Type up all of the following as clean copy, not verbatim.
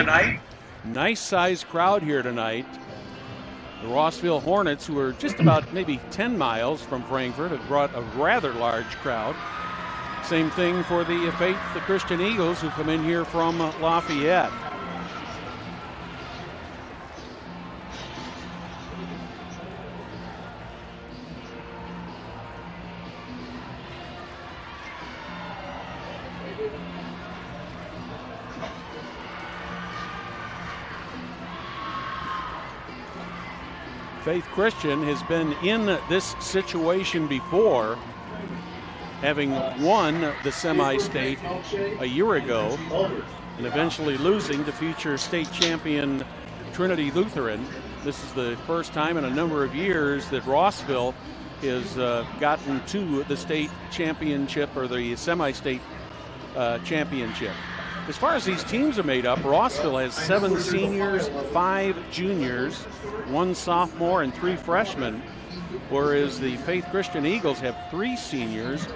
tonight. Nice sized crowd here tonight. The Rossville Hornets, who are just about maybe 10 miles from Frankfort, have brought a rather large crowd. Same thing for the Faith, the Christian Eagles, who come in here from Lafayette. Faith Christian has been in this situation before, having won the semi-state a year ago and eventually losing to future state champion Trinity Lutheran. This is the first time in a number of years that Rossville has gotten to the state championship or the semi-state championship. As far as these teams are made up, Rossville has 7 seniors, 5 juniors, 1 sophomore, and 3 freshmen, whereas the Faith Christian Eagles have 3 seniors,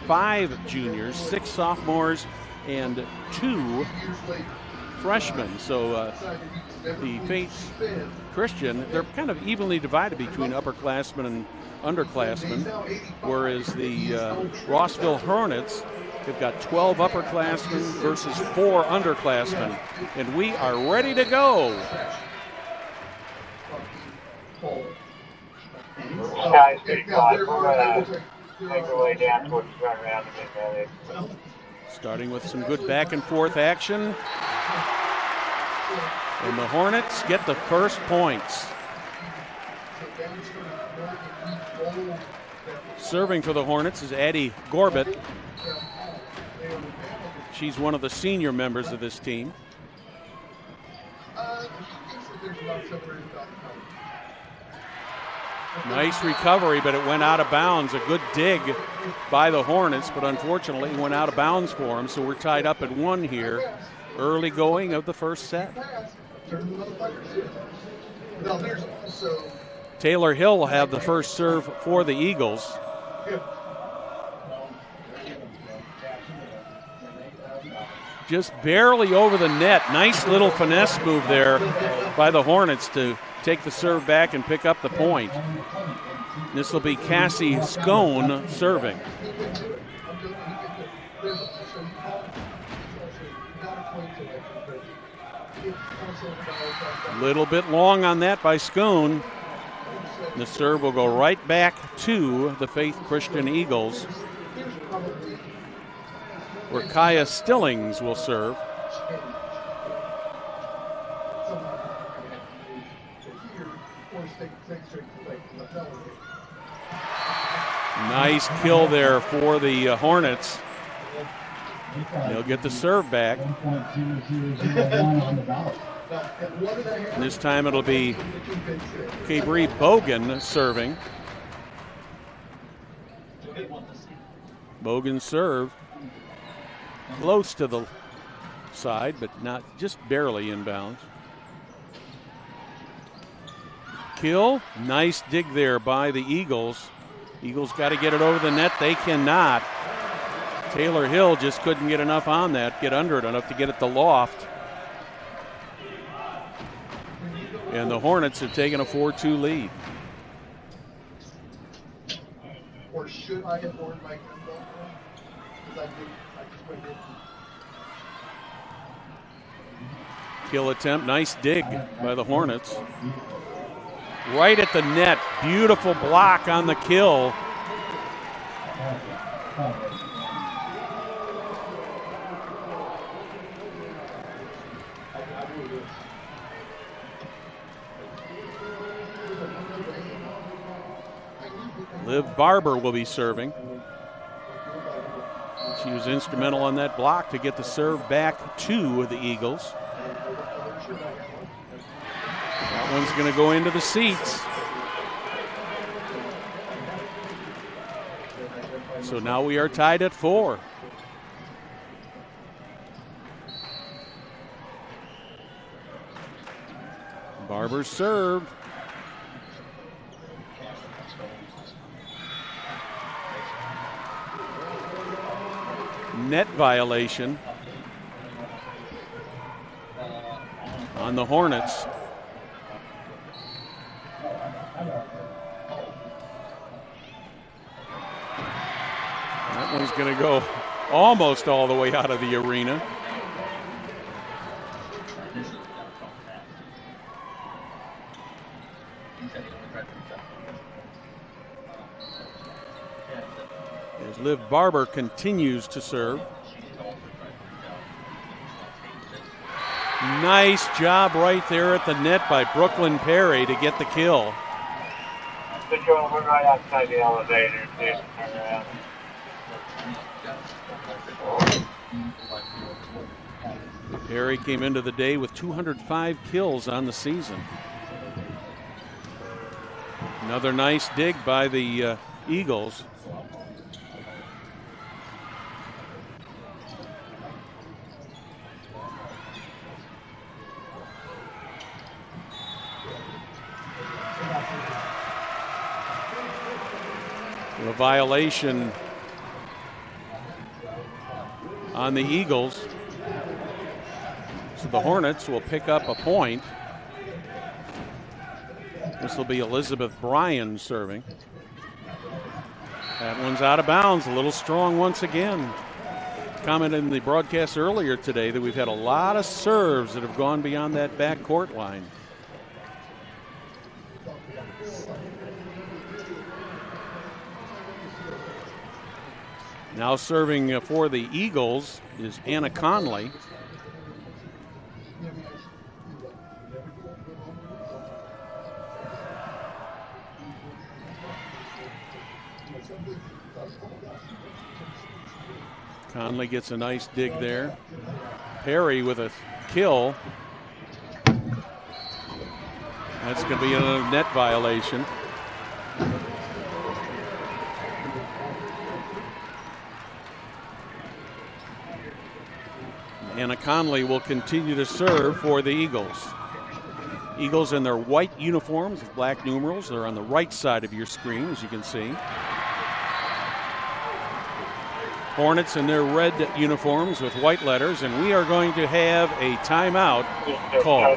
5 juniors, 6 sophomores, and 2 freshmen. So the Faith Christian, they're kind of evenly divided between upperclassmen and underclassmen, whereas the Rossville Hornets have got 12 upperclassmen versus 4 underclassmen, and we are ready to go. Sky's pretty caught. We're going to make our way down towards the front round to get ready. Starting with some good back and forth action. And the Hornets get the first points. Serving for the Hornets is Addie Gorbett. She's one of the senior members of this team. Nice recovery, but it went out of bounds. A good dig by the Hornets, but unfortunately it went out of bounds for them, so we're tied up at 1 here. Early going of the first set. Taylor Hill will have the first serve for the Eagles. Just barely over the net. Nice little finesse move there by the Hornets to take the serve back and pick up the point. This will be Cassie Scone serving. A little bit long on that by Scone. The serve will go right back to the Faith Christian Eagles, where Kaya Stillings will serve. Nice kill there for the Hornets. They'll get the serve back. This time it'll be Cabri Bogan serving. Bogan serve. Close to the side, but not just barely inbounds. Kill. Nice dig there by the Eagles. Eagles got to get it over the net. They cannot. Taylor Hill just couldn't get enough on that, get under it enough to get it to loft. And the Hornets have taken a 4-2 lead. Or should I have worn my Kill attempt, nice dig by the Hornets. Right at the net, beautiful block on the kill. Liv Barber will be serving. She was instrumental on that block to get the serve back to the Eagles. That one's going to go into the seats. So now we are tied at 4. Barber's serve. Net violation. on the Hornets. That one's going to go almost all the way out of the arena. As Liv Barber continues to serve. Nice job right there at the net by Brooklyn Perry to get the kill. We're right outside the elevator, so you can turn around. Perry came into the day with 205 kills on the season. Another nice dig by the Eagles. A violation on the Eagles. So the Hornets will pick up a point. This will be Elizabeth Bryan serving. That one's out of bounds, a little strong once again. Commented in the broadcast earlier today that we've had a lot of serves that have gone beyond that backcourt line. Now serving for the Eagles is Anna Conley. Conley gets a nice dig there. Perry with a kill. That's going to be another net violation. Anna Conley will continue to serve for the Eagles. Eagles in their white uniforms with black numerals. They're on the right side of your screen, as you can see. Hornets in their red uniforms with white letters, and we are going to have a timeout call.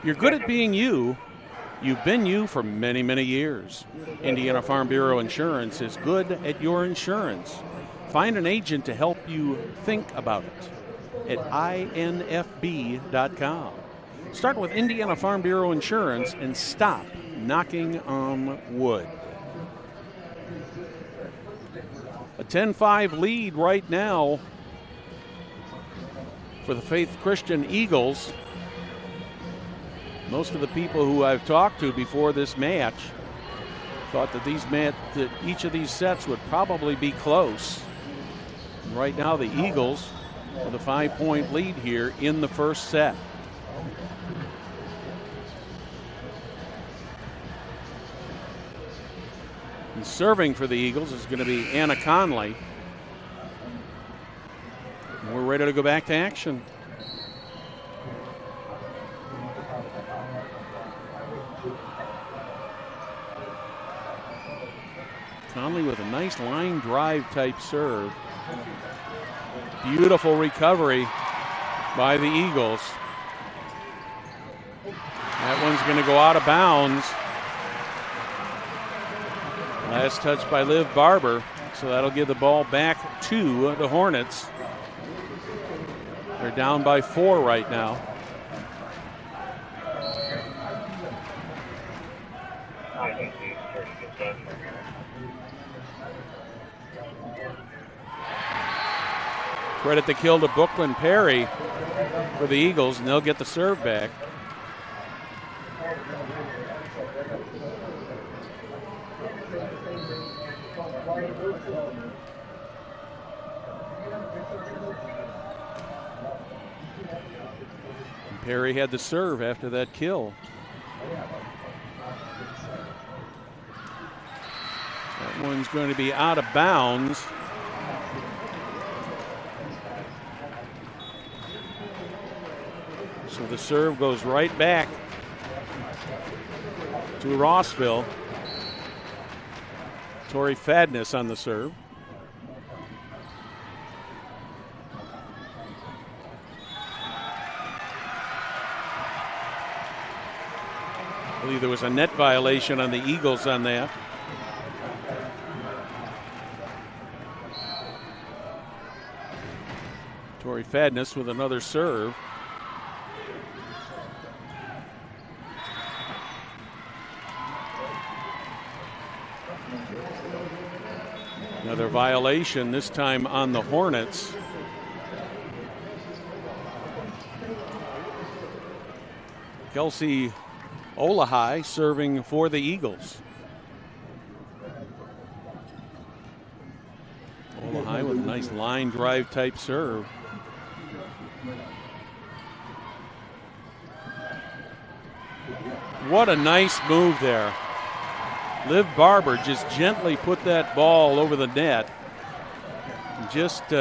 You're good at being you. You've been you for many, many years. Indiana Farm Bureau Insurance is good at your insurance. Find an agent to help you think about it at infb.com. Start with Indiana Farm Bureau Insurance and stop knocking on wood. A 10-5 lead right now for the Faith Christian Eagles. Most of the people who I've talked to before this match thought that that each of these sets would probably be close. And right now the Eagles with a 5-point lead here in the first set. And serving for the Eagles is going to be Anna Conley. And we're ready to go back to action. Conley with a nice line drive type serve. Beautiful recovery by the Eagles. That one's going to go out of bounds. Last touch by Liv Barber, so that'll give the ball back to the Hornets. They're down by 4 right now. Credit the kill to Brooklyn Perry for the Eagles, and they'll get the serve back. And Perry had the serve after that kill. That one's going to be out of bounds. So the serve goes right back to Rossville. Tori Fadness on the serve. I believe there was a net violation on the Eagles on that. Tori Fadness with another serve. Another violation, this time on the Hornets. Kelsey Olehy serving for the Eagles. Olehy with a nice line drive type serve. What a nice move there. Liv Barber just gently put that ball over the net. Just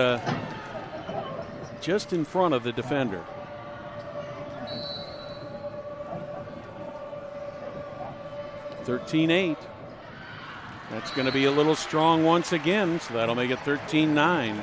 in front of the defender. (13-8). That's going to be a little strong once again, so that'll make it 13-9.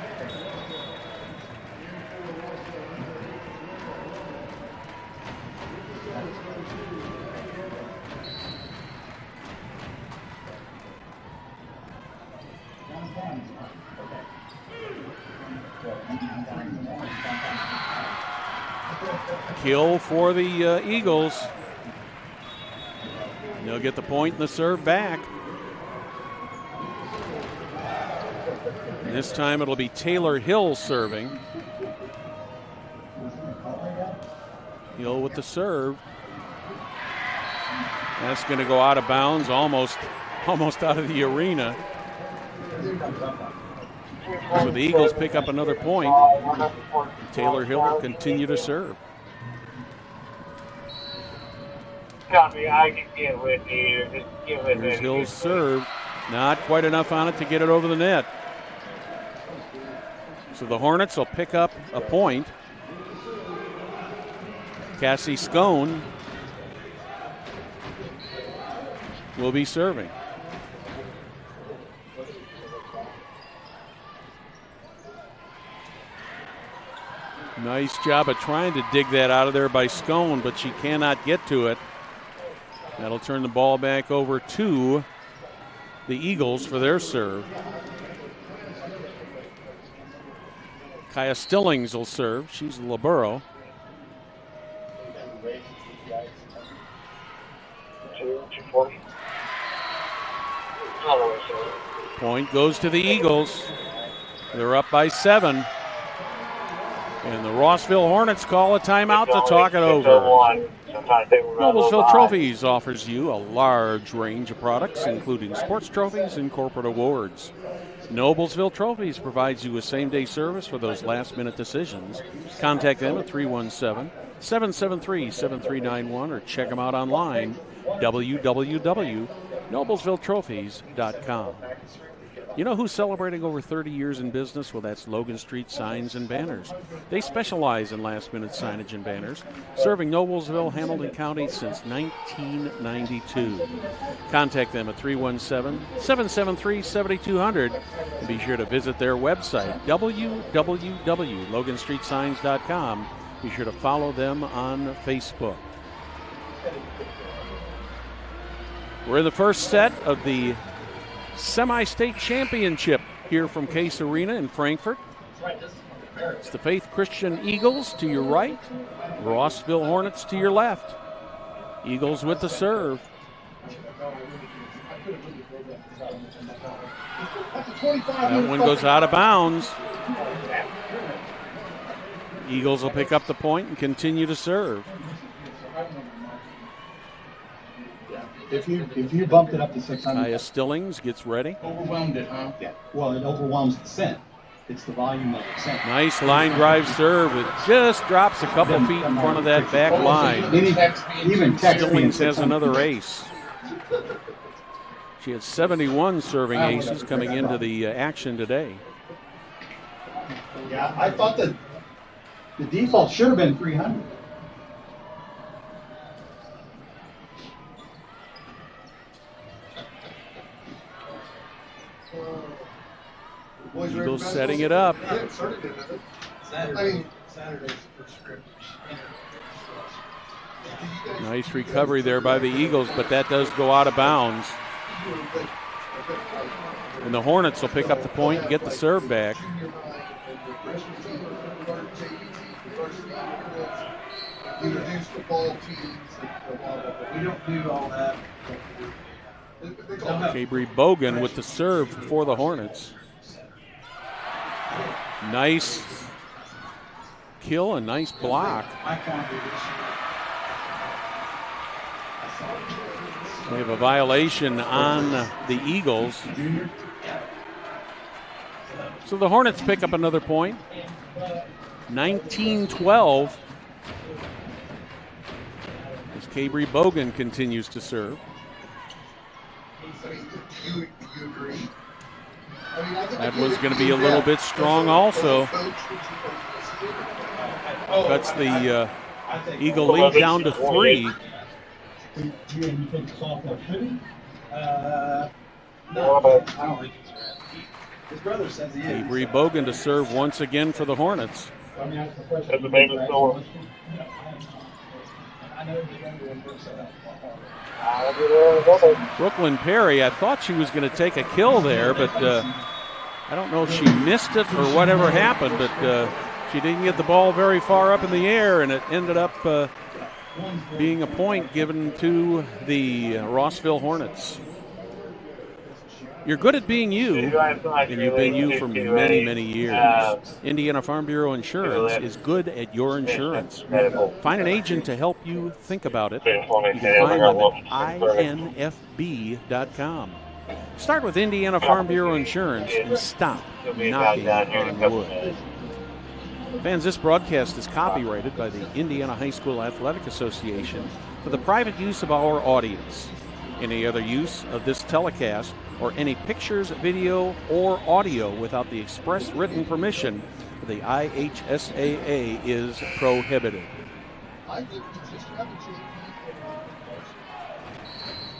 Kill for the Eagles. They'll get the point and the serve back. And this time it'll be Taylor Hill serving. Hill with the serve. That's going to go out of bounds, almost out of the arena. So the Eagles pick up another point. Taylor Hill will continue to serve. Copy, I can get with you. Just get with Here's it. Hill's serve. Not quite enough on it to get it over the net. So the Hornets will pick up a point. Cassie Scone will be serving. Nice job of trying to dig that out of there by Scone, but she cannot get to it. That'll turn the ball back over to the Eagles for their serve. Kaya Stillings will serve. She's a libero. Point goes to the Eagles. They're up by 7. And the Rossville Hornets call a timeout to talk it over. Noblesville Trophies offers you a large range of products, including sports trophies and corporate awards. Noblesville Trophies provides you with same-day service for those last-minute decisions. Contact them at 317-773-7391 or check them out online, www.noblesvilletrophies.com. You know who's celebrating over 30 years in business? Well, that's Logan Street Signs and Banners. They specialize in last-minute signage and banners, serving Noblesville, Hamilton County since 1992. Contact them at 317-773-7200 and be sure to visit their website, www.loganstreetsigns.com. Be sure to follow them on Facebook. We're in the first set of the semi-state championship here from Case Arena in Frankfort. It's the Faith Christian Eagles to your right, Rossville Hornets to your left. Eagles with the serve. That one goes out of bounds. Eagles will pick up the point and continue to serve. If you bumped it up to 600. Kaya Stillings gets ready. Overwhelmed it, huh? Yeah. Well, it overwhelms the scent. It's the volume of the scent. Nice line drive serve. It just drops a couple feet in front of that back line. Stillings has another ace. She has 71 serving aces coming into the action today. Yeah, I thought that the default should have been 300. Eagles setting it up. Nice recovery there by the Eagles, but that does go out of bounds. And the Hornets will pick up the point and get the serve back. Cabry Bogan with the serve for the Hornets. Nice kill, a nice block. We have a violation on the Eagles. So the Hornets pick up another point. 19-12. As Cabry Bogan continues to serve. That was going to be a little bit strong also. Cuts the Eagle lead down to 3. His brother says he is. Cabry Bogan to serve once again for the Hornets. That's the main score. Brooklyn Perry, I thought she was going to take a kill there, but I don't know if she missed it or whatever happened, but she didn't get the ball very far up in the air, and it ended up being a point given to the Rossville Hornets. You're good at being you, and you've been you for many, many years. Indiana Farm Bureau Insurance is good at your insurance. Find an agent to help you think about it. You can find them at infb.com. Start with Indiana Farm Bureau Insurance and stop knocking on wood. Fans, this broadcast is copyrighted by the Indiana High School Athletic Association for the private use of our audience. Any other use of this telecast or any pictures, video, or audio without the express written permission of the IHSAA is prohibited.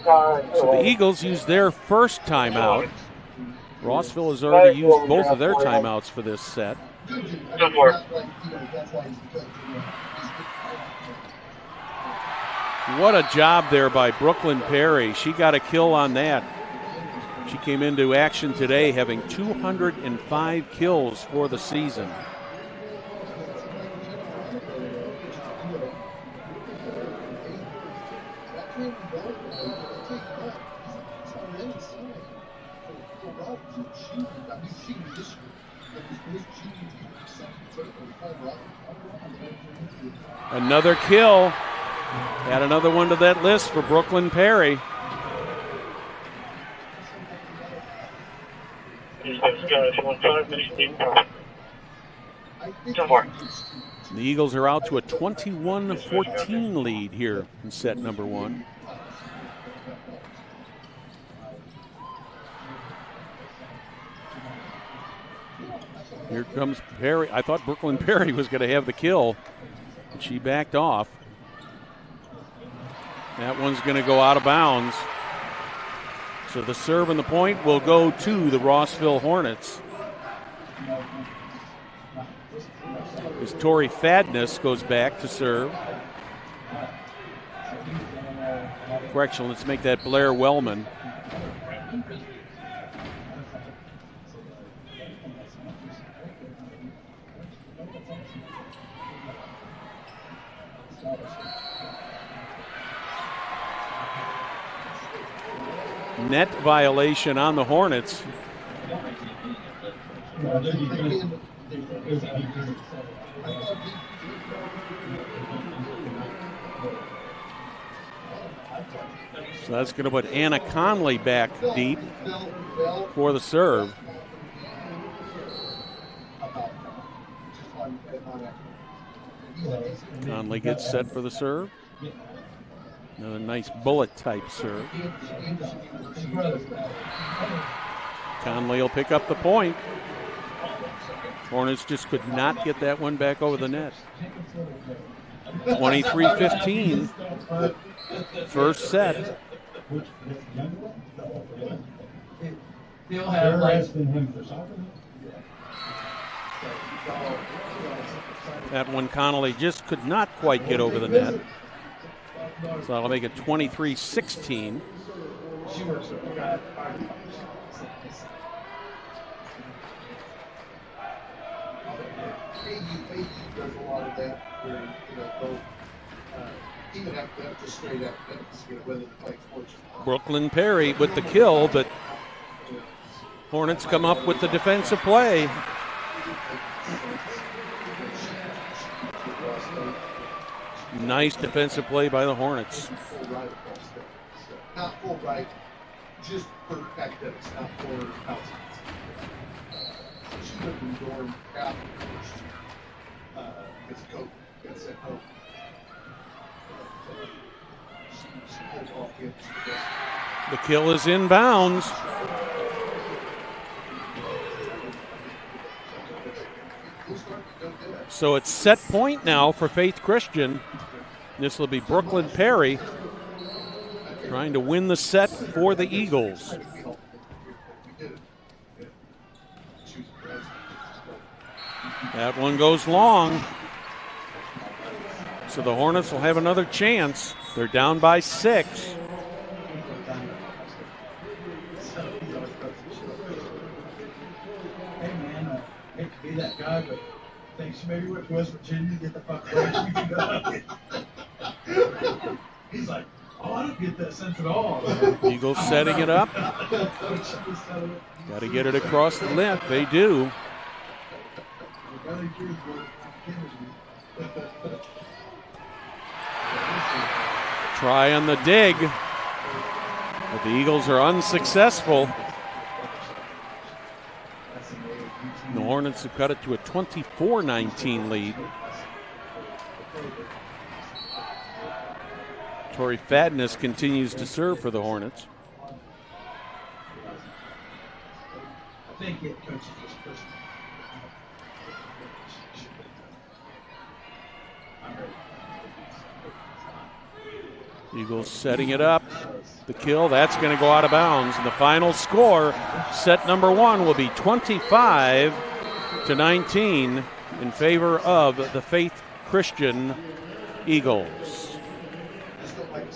So the Eagles use their first timeout. Rossville has already used both of their timeouts for this set. Good work. What a job there by Brooklyn Perry. She got a kill on that. She came into action today having 205 kills for the season. Another kill. Add another one to that list for Brooklyn Perry. The Eagles are out to a 21-14 lead here in set number 1. Here comes Perry. I thought Brooklyn Perry was going to have the kill, but she backed off. That one's going to go out of bounds. So the serve and the point will go to the Rossville Hornets. As Tori Fadness goes back to serve. Correction, let's make that Blair Wellman. Net violation on the Hornets. So that's going to put Anna Conley back deep for the serve. Conley gets set for the serve. Another nice bullet type serve. Conley will pick up the point. Hornets just could not get that one back over the net. 23-15. First set. That one Connolly just could not quite get over the net. So that'll make it 23-16. She works with God. AU does a lot of that, where, they'll even after just straight academics, whether they're playing sports or not. Brooklyn Perry with the kill, but Hornets come up with the defensive play. Nice defensive play by the Hornets. Not full right, just for academics, not for outside. She lived in the dorm after the first year. It's COVID. Got sent home. She pulled off campus for the rest. The kill is inbounds. So it's set point now for Faith Christian. This will be Brooklyn Perry trying to win the set for the Eagles. That one goes long. So the Hornets will have another chance. They're down by 6. Hey man, I hate to be that guy, but thanks. Maybe went to West Virginia to get the fuck away. He's like, oh, I don't get that sense at all. Eagles setting it up. Got to get it across the lip. They do. Try on the dig, but the Eagles are unsuccessful. The Hornets have cut it to a 24-19 lead. Tori Fadness continues to serve for the Hornets. I think it coaches this person. Eagles setting it up. The kill, that's going to go out of bounds. And the final score, set number 1, will be 25-19 in favor of the Faith Christian Eagles.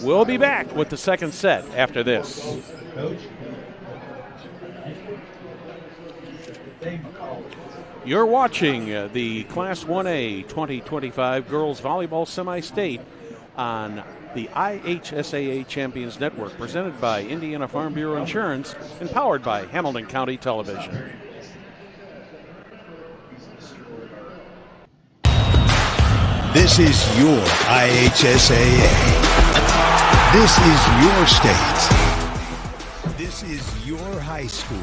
We'll be back with the second set after this. You're watching the Class 1A 2025 Girls Volleyball Semi-State on the IHSAA Champions Network, presented by Indiana Farm Bureau Insurance and powered by Hamilton County Television. This is your IHSAA. This is your state. This is your high school.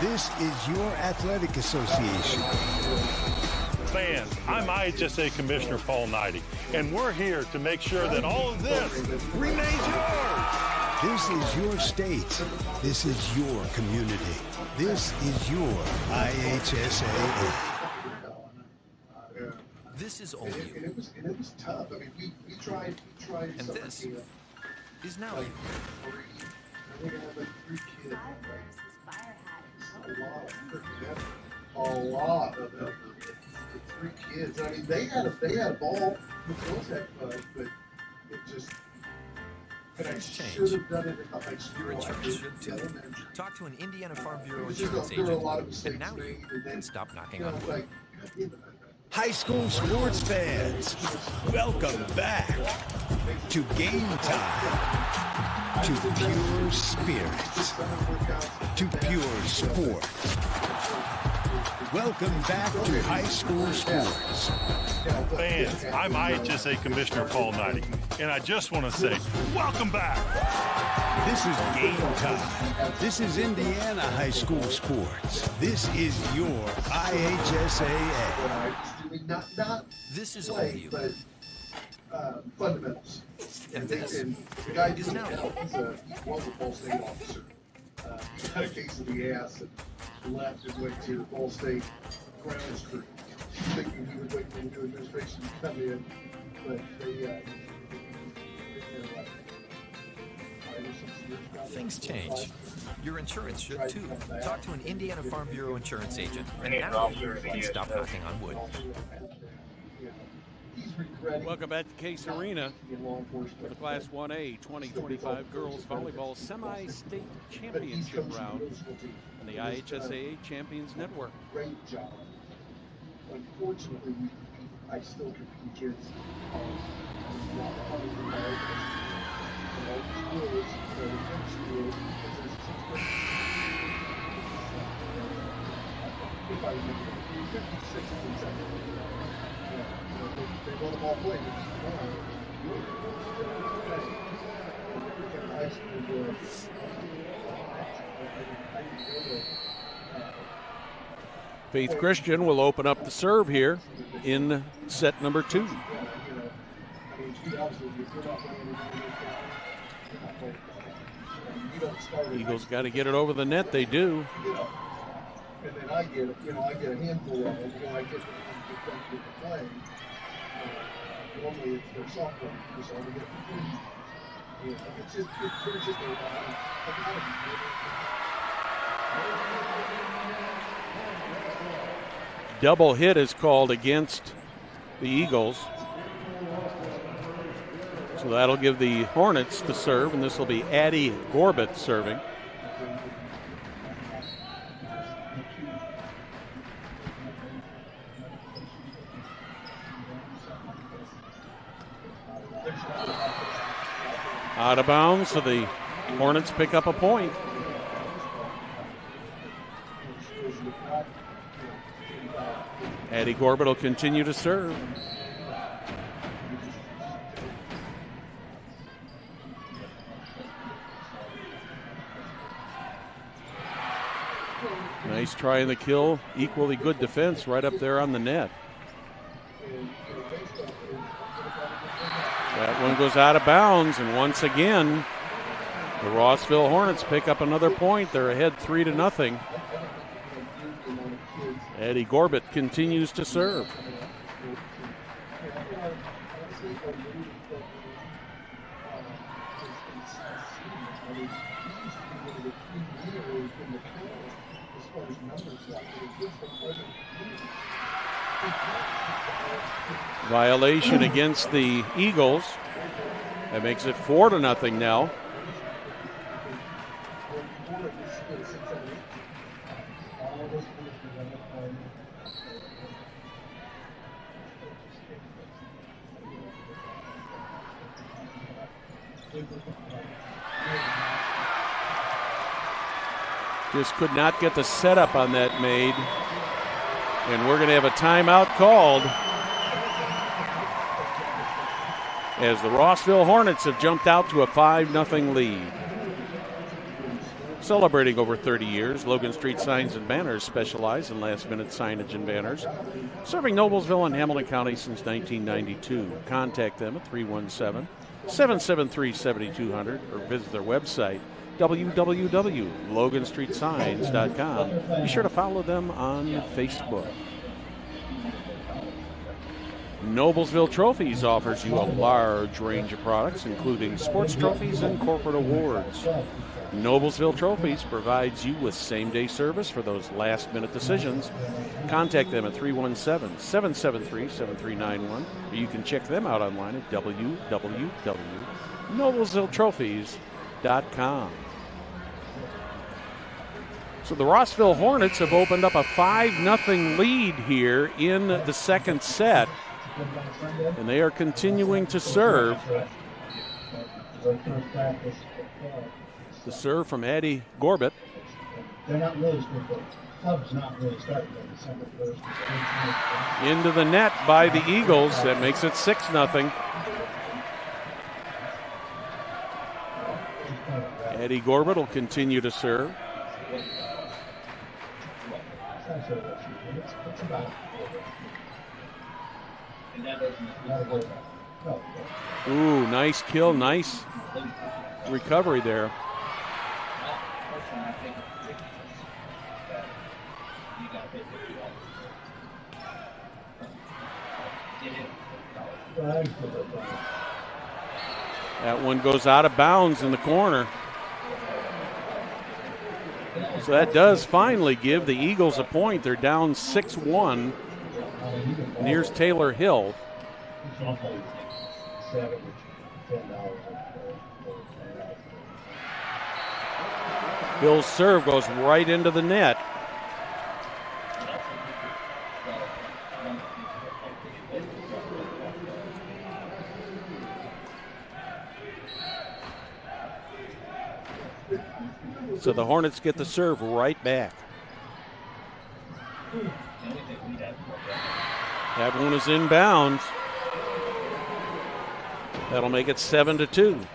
This is your athletic association. Fans, I'm IHSAA Commissioner Paul Knighty, and we're here to make sure that all of this remains yours. This is your state. This is your community. This is your IHSAA. This is all you. And it was tough. I mean, we tried. And this is now you. We have like 3 kids. A lot of them. 3 kids. I mean, they had a ball. The girls had fun, but it just. And I should have done it in the high school. Your insurance should too. Talk to an Indiana Farm Bureau There insurance were a agent, lot of mistakes and now you made, and then, can stop knocking on wood. High school sports fans, welcome back to Game Time, to pure spirit, to pure sport. Welcome back to high school sports. Fans, I'm IHSAA Commissioner Paul Knighty, and I just want to say, welcome back. This is Game Time. This is Indiana high school sports. This is your IHSAA. Not This is all play, you. but fundamentals. And this And the guy is now you. he was a Ball State officer. He got a case of the ass and left and went to Ball State grounds crew, thinking he was waiting for the new administration to come in, but they Things change. Your insurance should too. Talk to an Indiana Farm Bureau insurance agent, and now you can stop knocking on wood. He's regretted ready. Welcome back to Case Arena In law enforcement. for the Class 1A 2025 Girls Volleyball Semi-State Championship round on the IHSAA Champions Network. Great job. Unfortunately, I still compete kids. Not 100%. Schools, schools, if I remember, 56 and 7. They go to ball play. Faith Christian will open up the serve here in set number 2. Eagles got to get it over the net. They do. And then I get a handful of them. I get them to play. Normally it's their software, so I get free. It's just Double hit is called against the Eagles. So that'll give the Hornets the serve, and this will be Addie Gorbett serving. Out of bounds, so the Hornets pick up a point. Addie Gorbett will continue to serve. Nice try in the kill. Equally good defense right up there on the net. That one goes out of bounds, and once again, the Rossville Hornets pick up another point. They're ahead 3-0. Addie Gorbett continues to serve. Violation against the Eagles. That makes it 4-0 now. Just could not get the setup on that made. And we're going to have a timeout called as the Rossville Hornets have jumped out to a 5-0 lead. Celebrating over 30 years, Logan Street Signs and Banners specialize in last-minute signage and banners, serving Noblesville and Hamilton County since 1992. Contact them at 317-773-7200 or visit their website, www.loganstreetsigns.com. Be sure to follow them on Facebook. Noblesville Trophies offers you a large range of products, including sports trophies and corporate awards. Noblesville Trophies provides you with same-day service for those last-minute decisions. Contact them at 317-773-7391, or you can check them out online at www.noblesvilletrophies.com. So the Rossville Hornets have opened up a 5-0 lead here in the second set, and they are continuing to serve. The serve from Addie Gorbett. They're not really supposed to. Club's not really starting on December 1st. Into the net by the Eagles. That makes it 6-0. Addie Gorbett will continue to serve. Ooh, nice kill, nice recovery there. That one goes out of bounds in the corner. So that does finally give the Eagles a point. They're down 6-1. And here's Taylor Hill. Bill's serve goes right into the net. So the Hornets get the serve right back. That one is inbounds. That'll make it 7-2.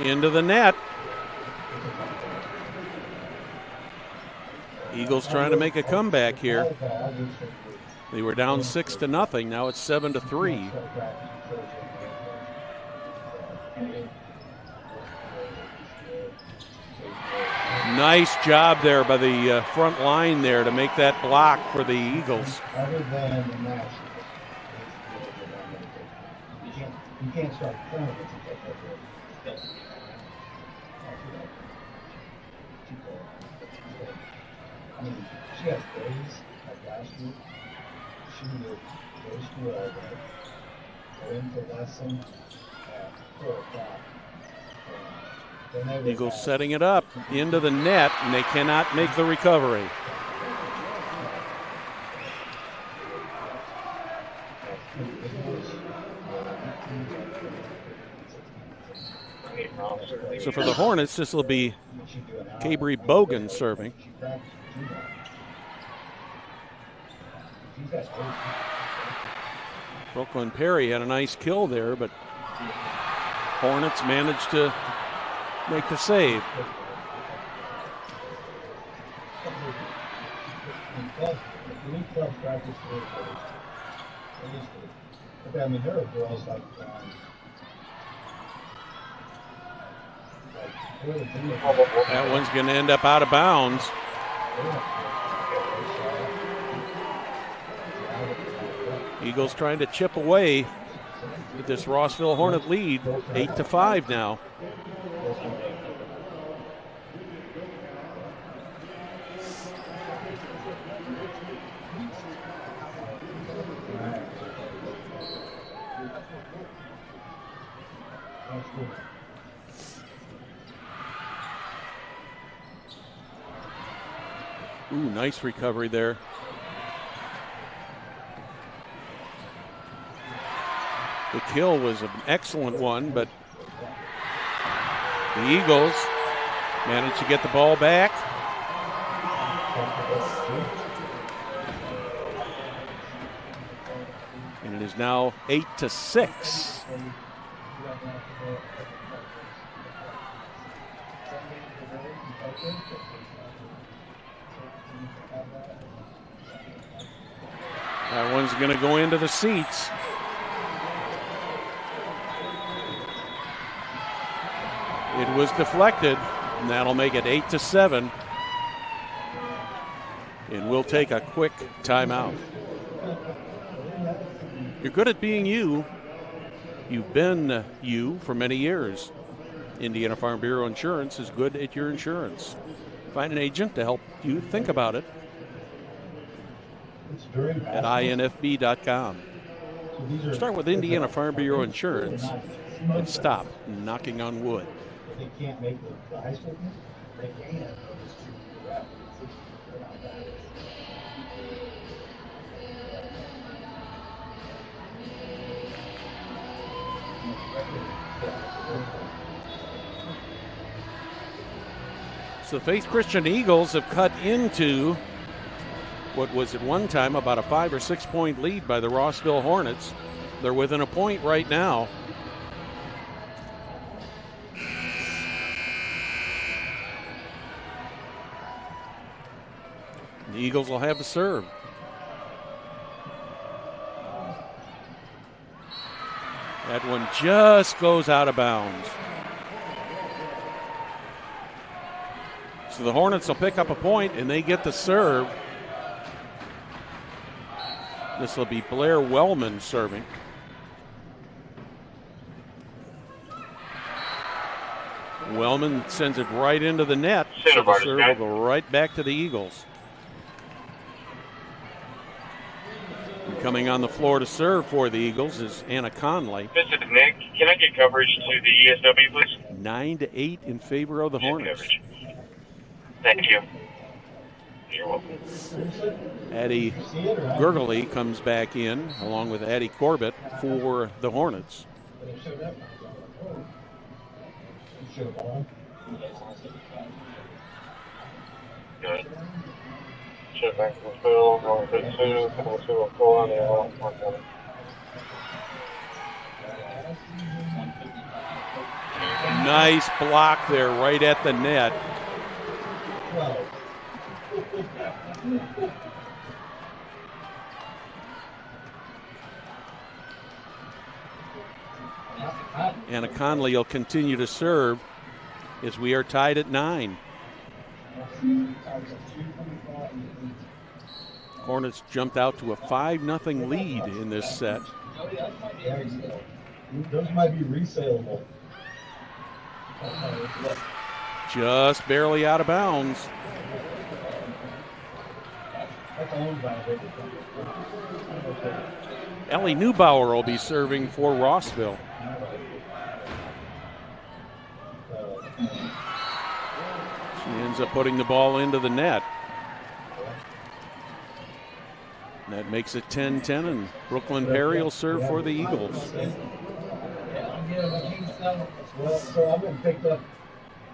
Into the net. Eagles trying to make a comeback here. They were down 6-0. Now it's 7-3. Nice job there by the front line there to make that block for the Eagles. You can't start playing it. I mean, she has days like last week. She would go to school all day, go into lesson at 4 o'clock. Eagles setting it up into the net, and they cannot make the recovery. So for the Hornets, this will be Cabry Bogan serving. Brooklyn Perry had a nice kill there, but Hornets managed to make the save. I mean, there are girls like that one's going to end up out of bounds. Eagles trying to chip away with this Rossville Hornet lead, 8-5 now. Ooh, nice recovery there. The kill was an excellent one, but the Eagles managed to get the ball back. And it is now 8-6. That one's going to go into the seats. It was deflected, and that'll make it 8-7. And we'll take a quick timeout. You're good at being you. You've been you for many years. Indiana Farm Bureau Insurance is good at your insurance. Find an agent to help you think about it at infb.com. Start with Indiana Farm Bureau Insurance and stop knocking on wood. They can't make the high school team. They can. So the Faith Christian Eagles have cut into what was at one time about a 5 or 6 point lead by the Rossville Hornets. They're within a point right now. The Eagles will have the serve. That one just goes out of bounds. So the Hornets will pick up a point and they get the serve. This will be Blair Wellman serving. Wellman sends it right into the net. So the serve will go right back to the Eagles. And coming on the floor to serve for the Eagles is Anna Conley. This is Nick. Can I get coverage to the ESW, please? 9-8 in favor of the Hornets. Thank you. You're welcome. Addie Gurgley comes back in along with Addie Corbett for the Hornets. Good. Check back to Phil, going to 2, coming to a 4 on the L. Nice block there right at the net. Anna Conley will continue to serve as we are tied at 9. Hornets jumped out to a 5-0 lead in this set. Those might be resaleable. Just barely out of bounds. Ellie Neubauer will be serving for Rossville. She ends up putting the ball into the net. That makes it 10-10, and Brooklyn Perry will serve for the Eagles. Well, so I went and picked up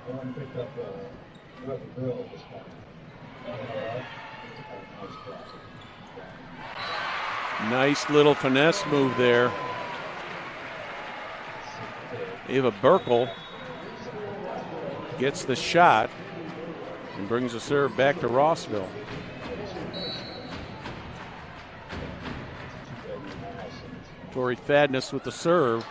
the girl this morning. Nice little finesse move there. Ava Burkle gets the shot and brings the serve back to Rossville. Tori Fadness with the serve.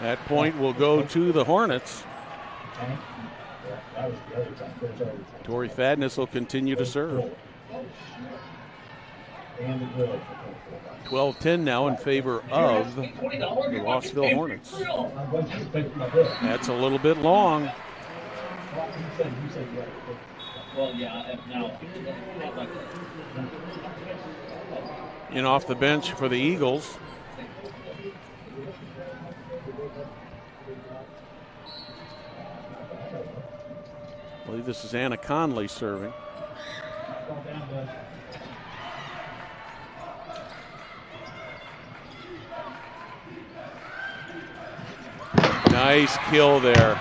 That point will go to the Hornets. Tori Fadness will continue to serve. 12-10 now in favor of the Rossville Hornets. That's a little bit long. In off the bench for the Eagles. I believe this is Anna Conley serving. Nice kill there.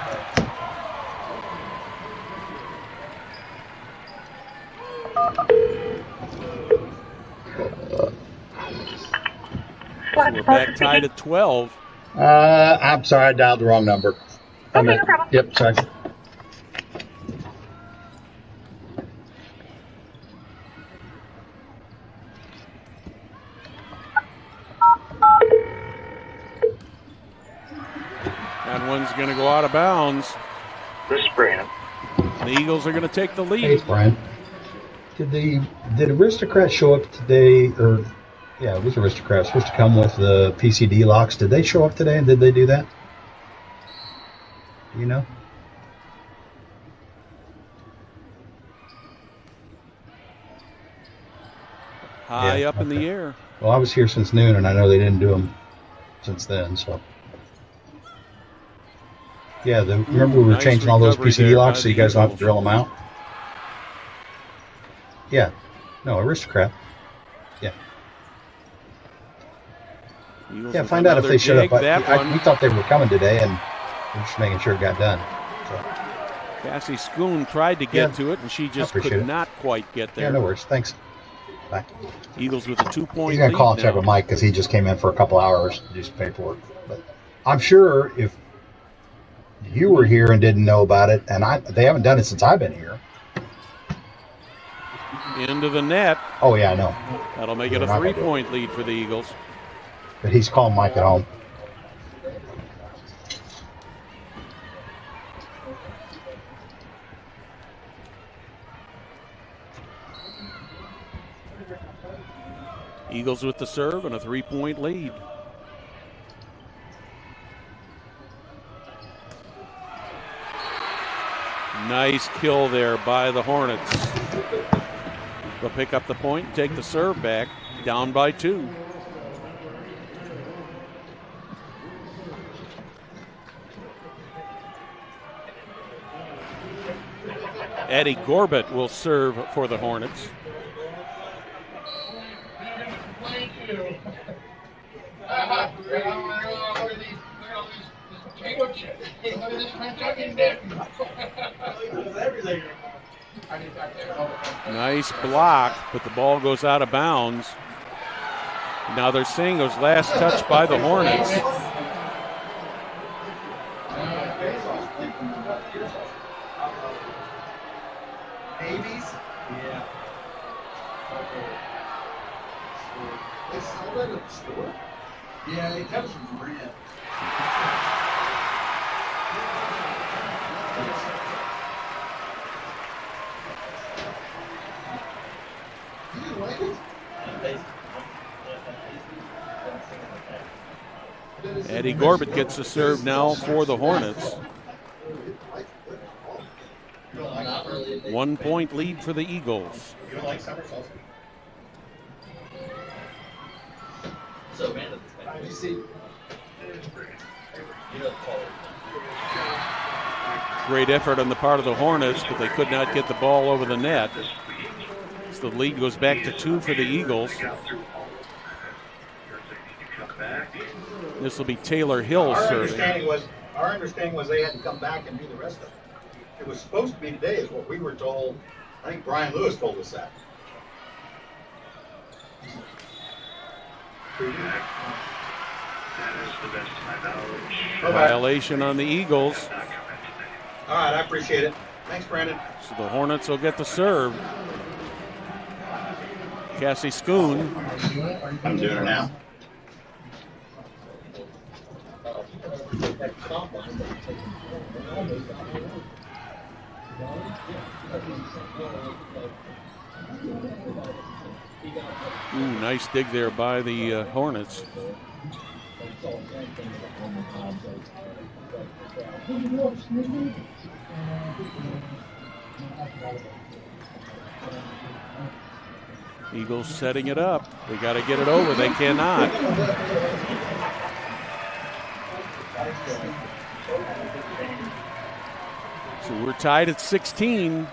So we're back tied at 12. I'm sorry, I dialed the wrong number. Okay, no problem. Yep, sorry. That one's going to go out of bounds. This is Brandon. The Eagles are going to take the lead. Hey, Brian. Did Aristocrat show up today? Or yeah, it was Aristocrat supposed to come with the PCD locks. Did they show up today? And did they do that? You know? High up in the air. Well, I was here since noon, and I know they didn't do them since then. So. Yeah, remember we were Nice changing all those recovery PCD there locks by so you the guys don't have to Eagles. drill them out? Yeah. No, Aristocrat. Yeah. Eagles Yeah, with find out if another they showed dig. up. That one. We thought they were coming today, and we're just making sure it got done. So, Cassie Schoon tried to get Yeah. to it, and she just appreciate could it. not quite get there. yeah, no worries. Thanks. Bye. Eagles with a 2-point He's lead going to call and check now. with Mike because he just came in for a couple hours to do some paperwork. But I'm sure if you were here and didn't know about it, and they haven't done it since I've been here. Into the net. Oh, yeah, I know. That'll make They're it a not gonna do it. 3-point lead for the Eagles. But he's calling Mike at home. Eagles with the serve and a 3-point lead. Nice kill there by the Hornets. They'll pick up the point and take the serve back, down by 2. Eddie Gorbett will serve for the Hornets. Nice block, but the ball goes out of bounds. Now they're saying it was last touch by the Hornets. Babies? Yeah. They sell that at the store? Yeah, it comes from brand. You like it? Eddie Gorbett gets the serve now for the Hornets. 1-point lead for the Eagles. You don't like summer salsa? So random. You see, You know the color. Great effort on the part of the Hornets, but they could not get the ball over the net. So the lead goes back to 2 for the Eagles. This will be Taylor Hill serving. Our understanding was they had to come back and do the rest of it. It was supposed to be today, is what we were told. I think Brian Lewis told us that. Violation on the Eagles. All right, I appreciate it. Thanks, Brandon. So the Hornets will get the serve. Cassie Schoon. I'm doing it now. Ooh, nice dig there by the Hornets. Eagles setting it up. They got to get it over. They cannot. So we're tied at 16.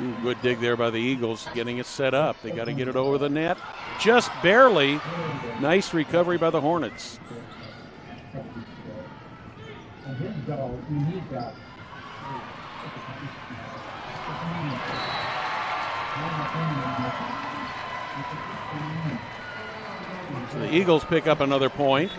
Ooh, good dig there by the Eagles, getting it set up. They got to get it over the net. Just barely. Nice recovery by the Hornets. So the Eagles pick up another point.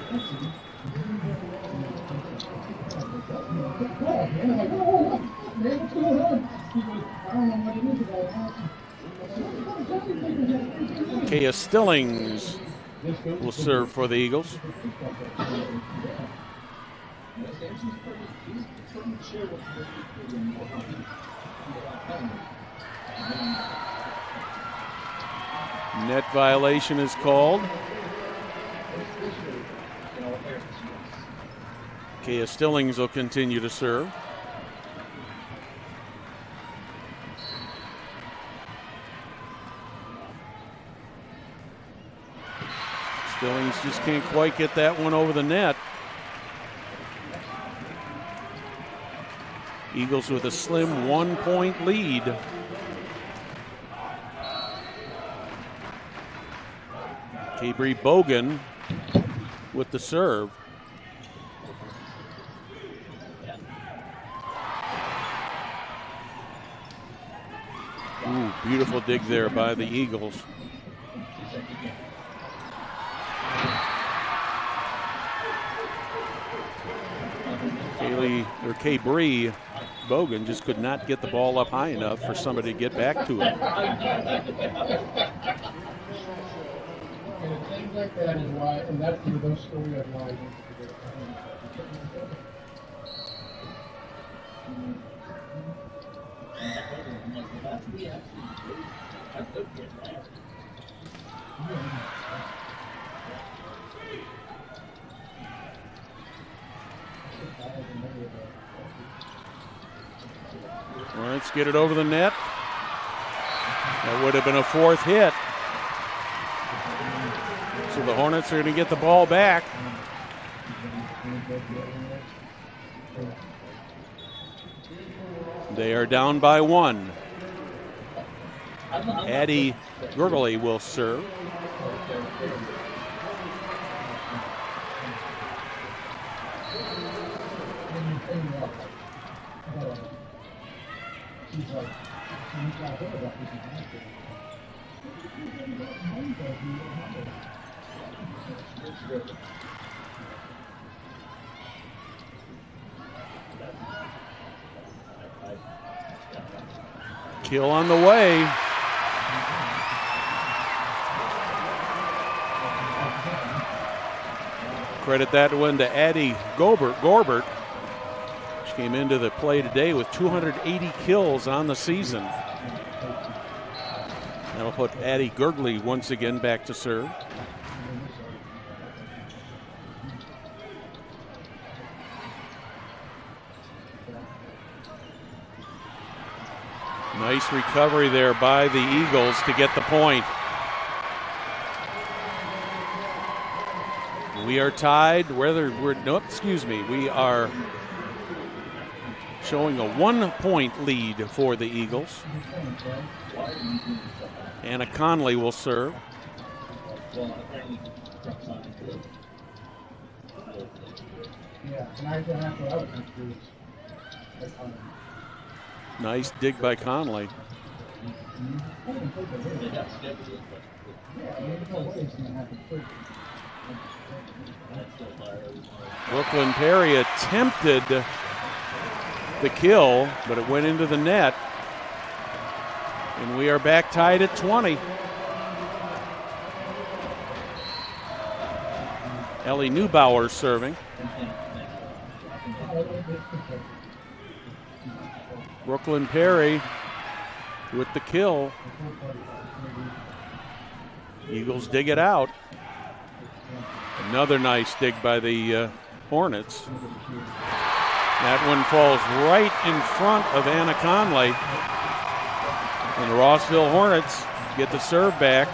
Kaya Stillings will serve for the Eagles. Net violation is called. Kaya Stillings will continue to serve. Stillings just can't quite get that one over the net. Eagles with a slim 1-point lead. Cabri Bogan with the serve. Ooh, beautiful dig there by the Eagles. Cabri Bogan just could not get the ball up high enough for somebody to get back to it. like that is why, and that's those stories are why I don't forget it. Let's get it over the net. That would have been a fourth hit. So the Hornets are going to get the ball back. They are down by 1. Addie Gurgley will serve. Kill on the way. Credit that one to Addie Gorbert. She came into the play today with 280 kills on the season. That'll put Addie Gurgley once again back to serve. Nice recovery there by the Eagles to get the point. We are tied. We are showing a 1-point lead for the Eagles. Anna Conley will serve. Nice dig by Conley. Brooklyn Perry attempted the kill, but it went into the net. And we are back tied at 20. Ellie Neubauer serving. Brooklyn Perry with the kill. Eagles dig it out. Another nice dig by the Hornets. That one falls right in front of Anna Conley. And the Rossville Hornets get the serve back,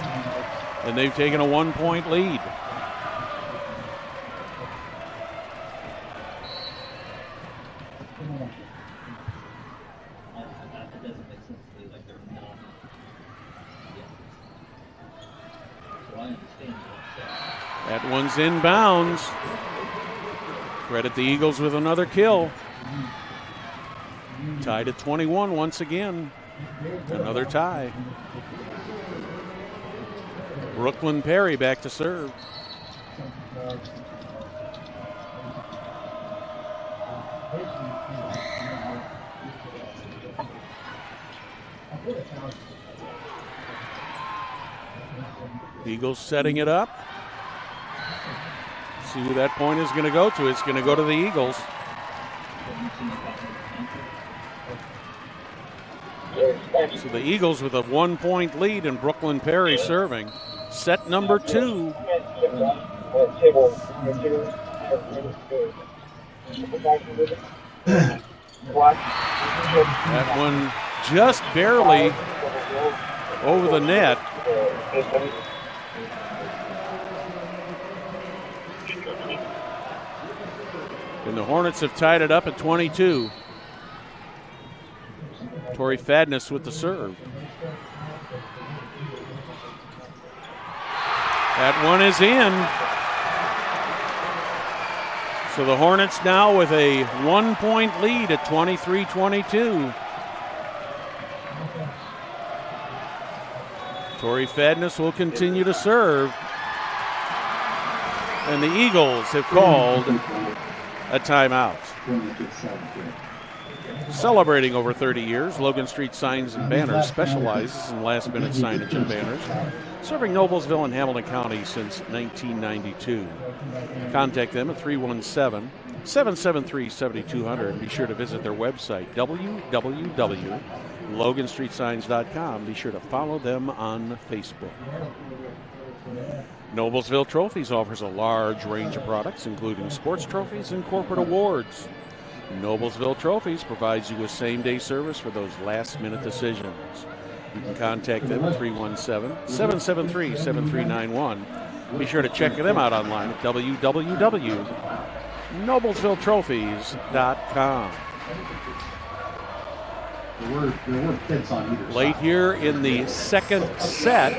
and they've taken a 1-point lead. That one's inbounds. Credit the Eagles with another kill. Tied at 21 once again. Another tie. Brooklyn Perry back to serve. Eagles setting it up. See who that point is going to go to. It's going to go to the Eagles. So the Eagles with a 1-point lead and Brooklyn Perry serving. Set number 2. That one just barely over the net. And the Hornets have tied it up at 22. Tori Fadness with the serve. That one is in. So the Hornets now with a 1-point lead at 23-22. Tori Fadness will continue to serve. And the Eagles have called a timeout. Celebrating over 30 years, Logan Street Signs and Banners specializes in last-minute signage and banners. serving Noblesville and Hamilton County since 1992. Contact them at 317-773-7200 and be sure to visit their website, www.loganstreetsigns.com. Be sure to follow them on Facebook. Noblesville Trophies offers a large range of products, including sports trophies and corporate awards. Noblesville Trophies provides you with same-day service for those last-minute decisions. You can contact them at 317-773-7391. Be sure to check them out online at www.noblesvilletrophies.com. Late here in the second set,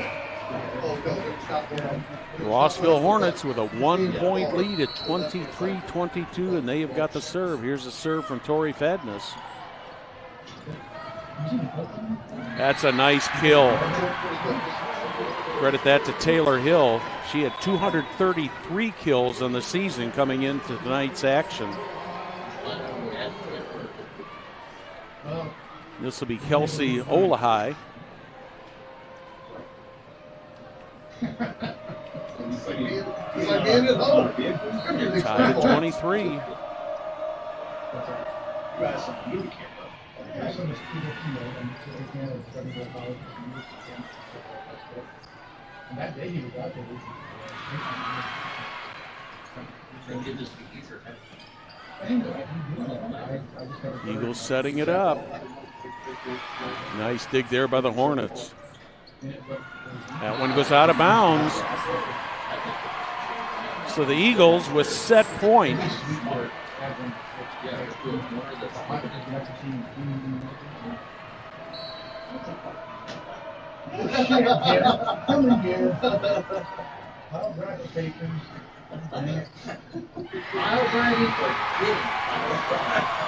Rossville Hornets with a 1-point lead at 23-22, and they have got the serve. Here's a serve from Tori Fadness. That's a nice kill. Credit that to Taylor Hill. She had 233 kills on the season coming into tonight's action. This will be Kelsey Olehy. Tied at 23. Eagles setting it up. Nice dig there by the Hornets. That one goes out of bounds. So the Eagles with set point.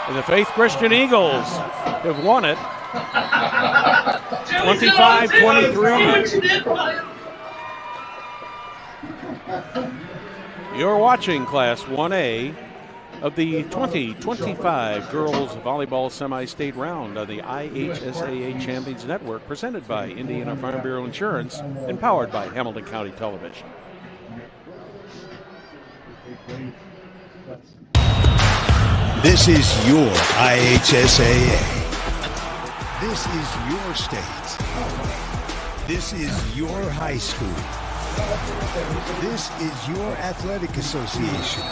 And the Faith Christian Eagles have won it 25-23. You're watching Class 1A of the 2025 Girls Volleyball Semi-State Round on the IHSAA Champions Network, presented by Indiana Farm Bureau Insurance and powered by Hamilton County Television. This is your IHSAA. This is your state. This is your high school. This is your athletic association.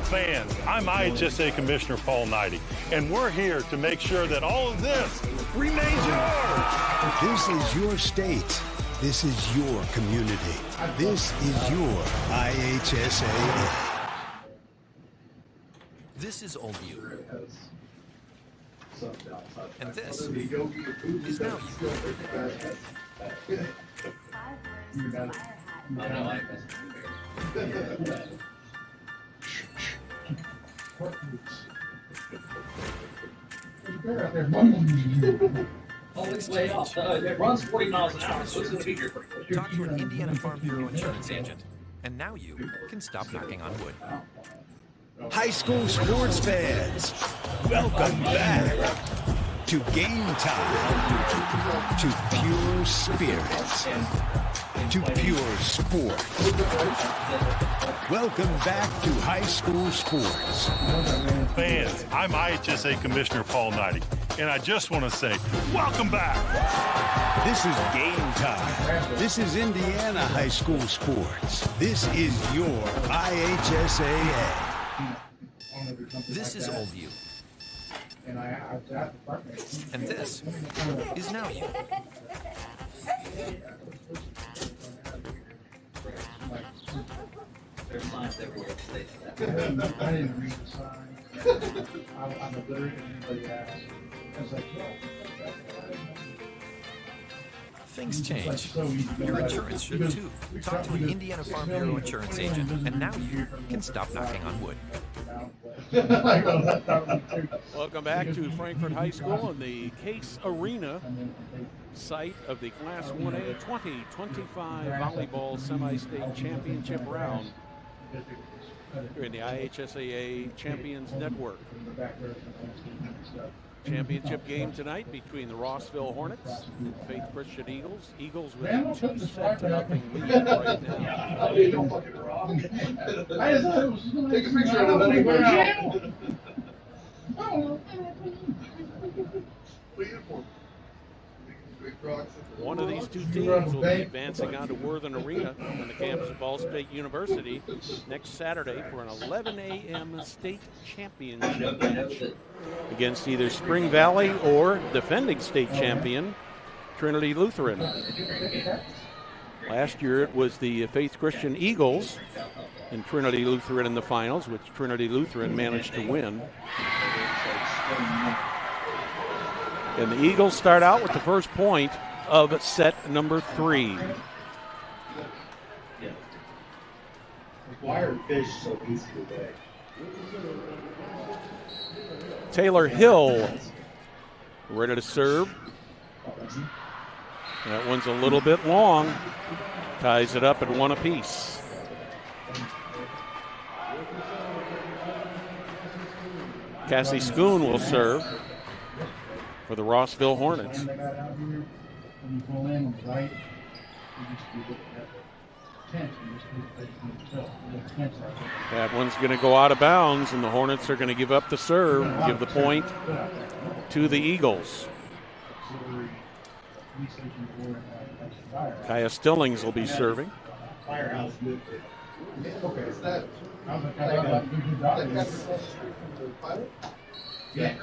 Fans, I'm IHSAA Commissioner Paul Knighty, and we're here to make sure that all of this remains yours. This is your state. This is your community. This is your IHSAA. This is Oldview. And this is now you. Always lay off. It runs 40 miles an hour, so it's going to be here pretty quick. Talk to an Indiana Farm Bureau insurance agent. And now you can stop knocking on wood. High school sports fans, welcome back to Game Time, to pure spirits, to pure sport. Welcome back to high school sports. Fans, I'm IHSAA Commissioner Paul Knighty, and I just want to say, welcome back. This is Game Time. This is Indiana high school sports. This is your IHSAA. This is Oldview. And this is now you. There's signs everywhere that say that. I didn't read the sign. I'm a bird and everybody asked. I was like, yeah. Things change. Your insurance should too. Talk to an Indiana Farm Bureau insurance agent, and now you can stop knocking on wood. Welcome back to Frankfort High School in the Case Arena, site of the Class 1A 2025 Volleyball Semi-State Championship Round. You're in the IHSAA Champions Network. Championship game tonight between the Rossville Hornets and Faith Christian Eagles. Eagles with a 2-0 lead right now. Don't fucking wrong. Take a picture of it, anyway. One of these two teams will be advancing on to Worthen Arena on the campus of Ball State University next Saturday for an 11 a.m. state championship match against either Spring Valley or defending state champion Trinity Lutheran. Last year it was the Faith Christian Eagles and Trinity Lutheran in the finals, which Trinity Lutheran managed to win. And the Eagles start out with the first point of set number 3. Why are fish so easy today? Taylor Hill ready to serve. That one's a little bit long. Ties it up at 1 apiece. Cassie Schoon will serve for the Rossville Hornets. That one's going to go out of bounds, and the Hornets are going to give up the serve, give the point to the Eagles. Kaya Stillings will be serving. Here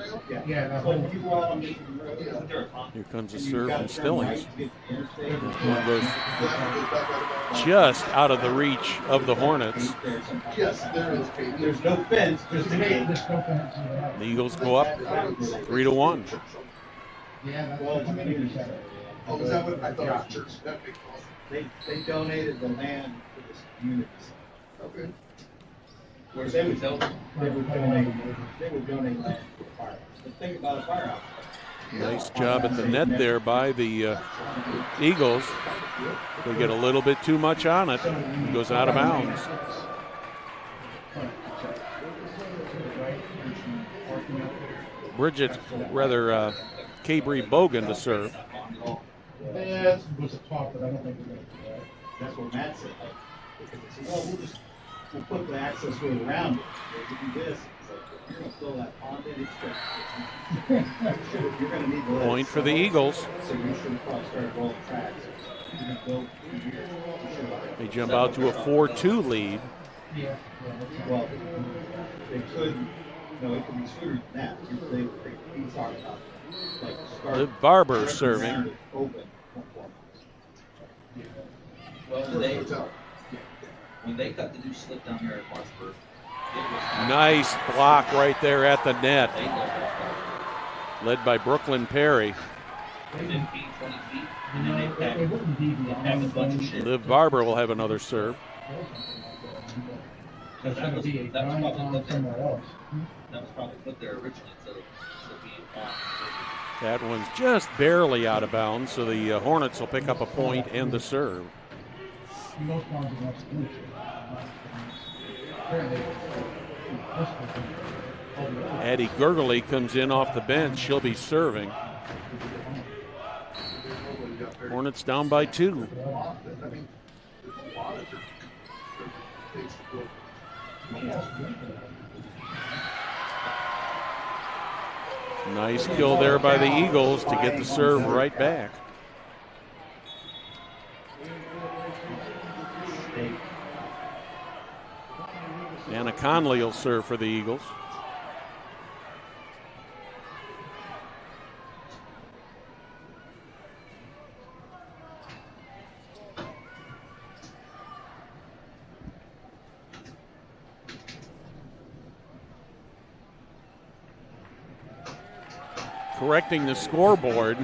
comes a serve from Stillings. This one goes just out of the reach of the Hornets. Yes, there is. There's no fence. The Eagles go up 3-1. Oh, is that what I thought it was church? They donated the land to this community. Okay. Where they would donate land to the firehouse. The thing about a firehouse. Nice job at the net there by the Eagles. They get a little bit too much on it. It goes out of bounds. Cabry Bogan to serve. That was a talk, but I don't think we're going to do that. That's what Matt said. Well, we'll put the access road around it. We'll do this. It's like, if you're going to fill that pond in, you're going to need the Point for the Eagles. So you should probably start rolling tracks. You're going to build 2 years. They jump out to a 4-2 lead. Yeah. Well, they could, it could be sooner than that. He's talking about, like, start. Liv Barber serving. Open. Well, when they cut the new slip down there at Martinsburg, Nice block right there at the net. Led by Brooklyn Perry. 15, 20 feet, and then they pack a bunch of shit. Liv Barber will have another serve. That's going to be a giant pond somewhere else. That was probably put there originally instead of being on. That one's just barely out of bounds, so the Hornets will pick up a point and the serve. Most ponds are much solution. Addie Gurgley comes in off the bench. She'll be serving. Hornets down by 2. Nice kill there by the Eagles to get the serve right back. Anna Conley will serve for the Eagles. Correcting the scoreboard.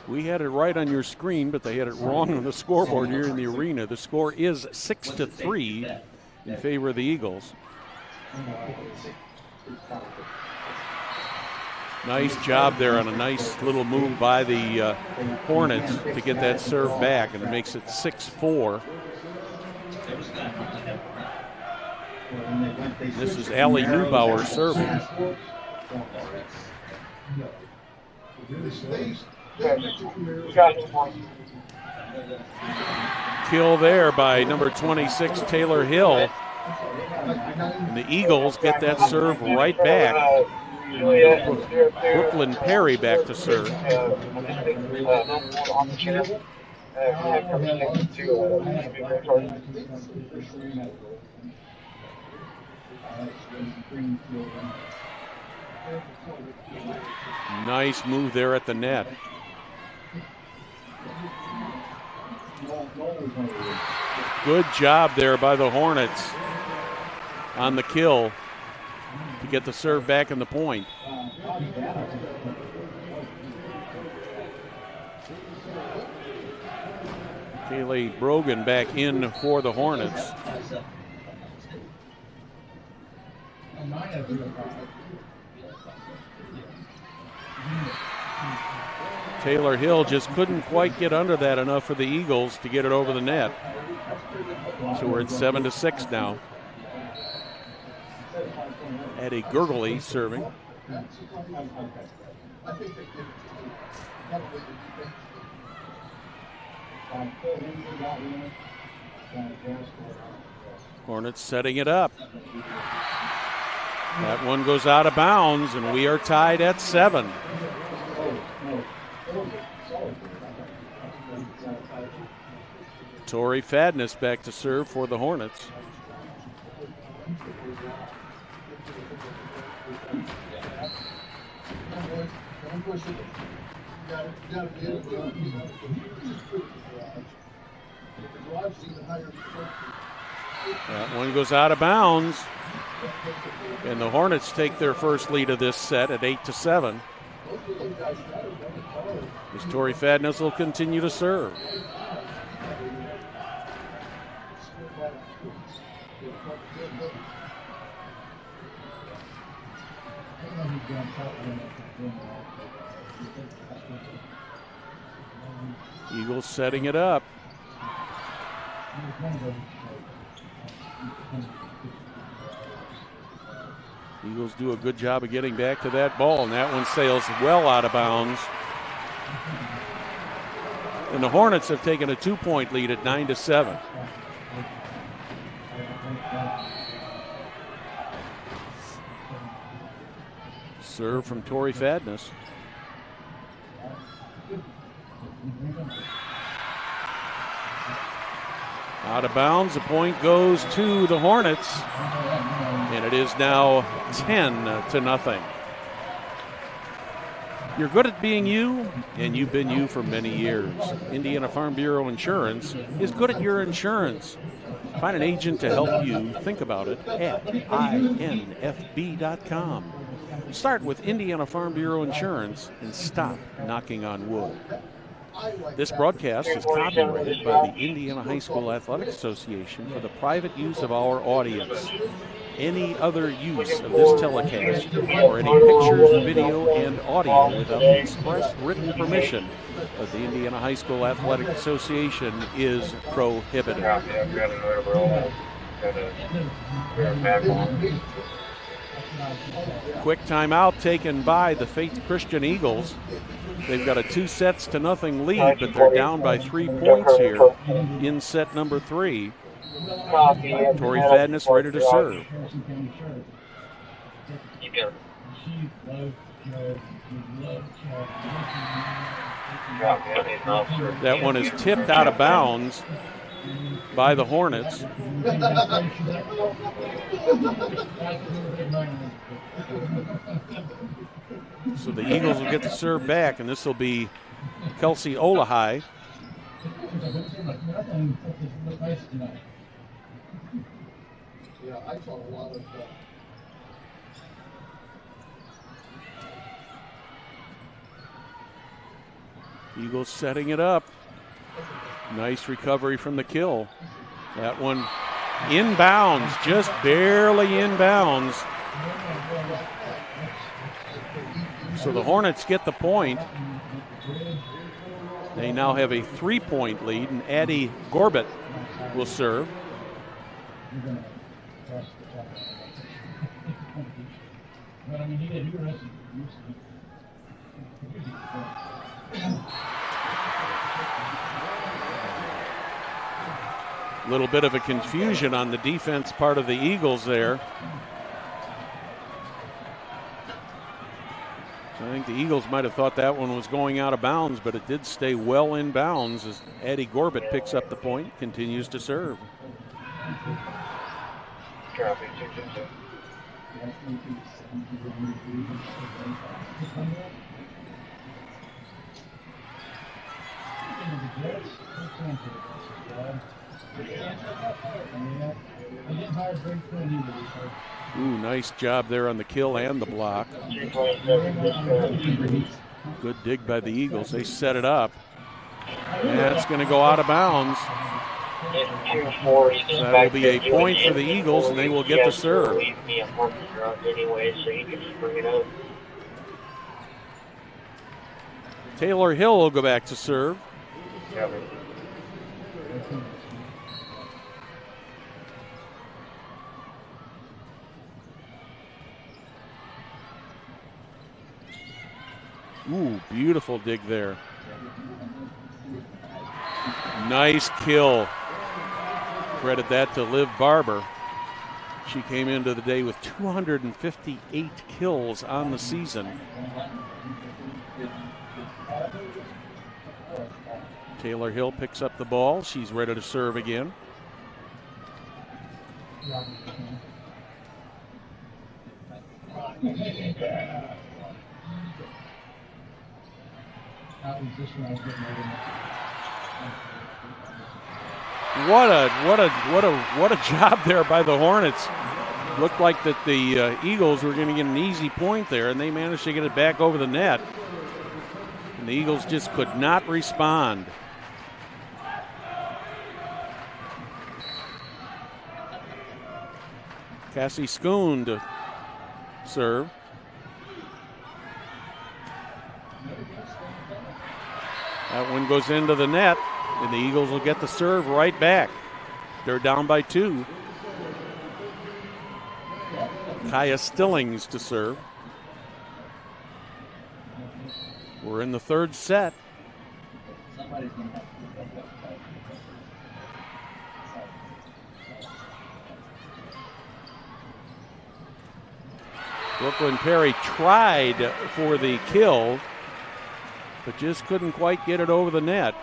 We had it right on your screen, but they had it wrong on the scoreboard here in the arena. The score is 6-3 in favor of the Eagles. Nice job there on a nice little move by the Hornets to get that serve back, and it makes it 6-4 This is Allie Neubauer serving. Kill there by number 26, Taylor Hill. And the Eagles get that serve right back. Brooklyn Perry back to serve. Nice move there at the net. Good job there by the Hornets on the kill to get the serve back in the point. Kaylee Brogan back in for the Hornets. Taylor Hill just couldn't quite get under that enough for the Eagles to get it over the net. So we're at 7-6 now. Eddie Gurgley serving. Hornets setting it up. That one goes out of bounds, and we are tied at 7. Tori Fadness back to serve for the Hornets. That one goes out of bounds. And the Hornets take their first lead of this set at 8-7. As Tori Fadness will continue to serve. Eagles setting it up. Eagles do a good job of getting back to that ball, and that one sails well out of bounds. And the Hornets have taken a 2-point lead at 9-7. Serve from Tori Fadness. Out of bounds, the point goes to the Hornets. And it is now 10-0. You're good at being you, and you've been you for many years. Indiana Farm Bureau Insurance is good at your insurance. Find an agent to help you think about it at infb.com. Start with Indiana Farm Bureau Insurance and stop knocking on wood. This broadcast is copyrighted by the Indiana High School Athletic Association for the private use of our audience. Any other use of this telecast or any pictures, video, and audio without the express written permission of the Indiana High School Athletic Association is prohibited. Quick timeout taken by the Faith Christian Eagles. They've got a 2-0 lead, but they're down by 3 points here in set number 3. Tori Fadness ready to serve. That one is tipped out of bounds by the Hornets. So the Eagles will get the serve back, and this will be Kelsey Olehy. Yeah, I saw a lot of Eagles setting it up. Nice recovery from the kill. That one inbounds, just barely inbounds. So the Hornets get the point. They now have a 3-point lead, and Addie Gorbett will serve. you're going to cross the top. But I mean, he did. He rested. A little bit of a confusion on the defense part of the Eagles there. So I think the Eagles might have thought that one was going out of bounds, but it did stay well in bounds as Addie Gorbett picks up the point, continues to serve. Ooh, nice job there on the kill and the block. Good dig by the Eagles. They set it up. That's going to go out of bounds. So that will be a point for the Eagles, and they will get the serve. Taylor Hill will go back to serve. Ooh, beautiful dig there. Nice kill. Credit that to Liv Barber. She came into the day with 258 kills on the season. Taylor Hill picks up the ball. She's ready to serve again. What a job there by the Hornets. Looked like that the Eagles were going to get an easy point there, and they managed to get it back over the net. And the Eagles just could not respond. Cassie Schoon to serve. That one goes into the net, and the Eagles will get the serve right back. They're down by 2. Kaya Stillings to serve. We're in the third set. Brooklyn Perry tried for the kill, but just couldn't quite get it over the net.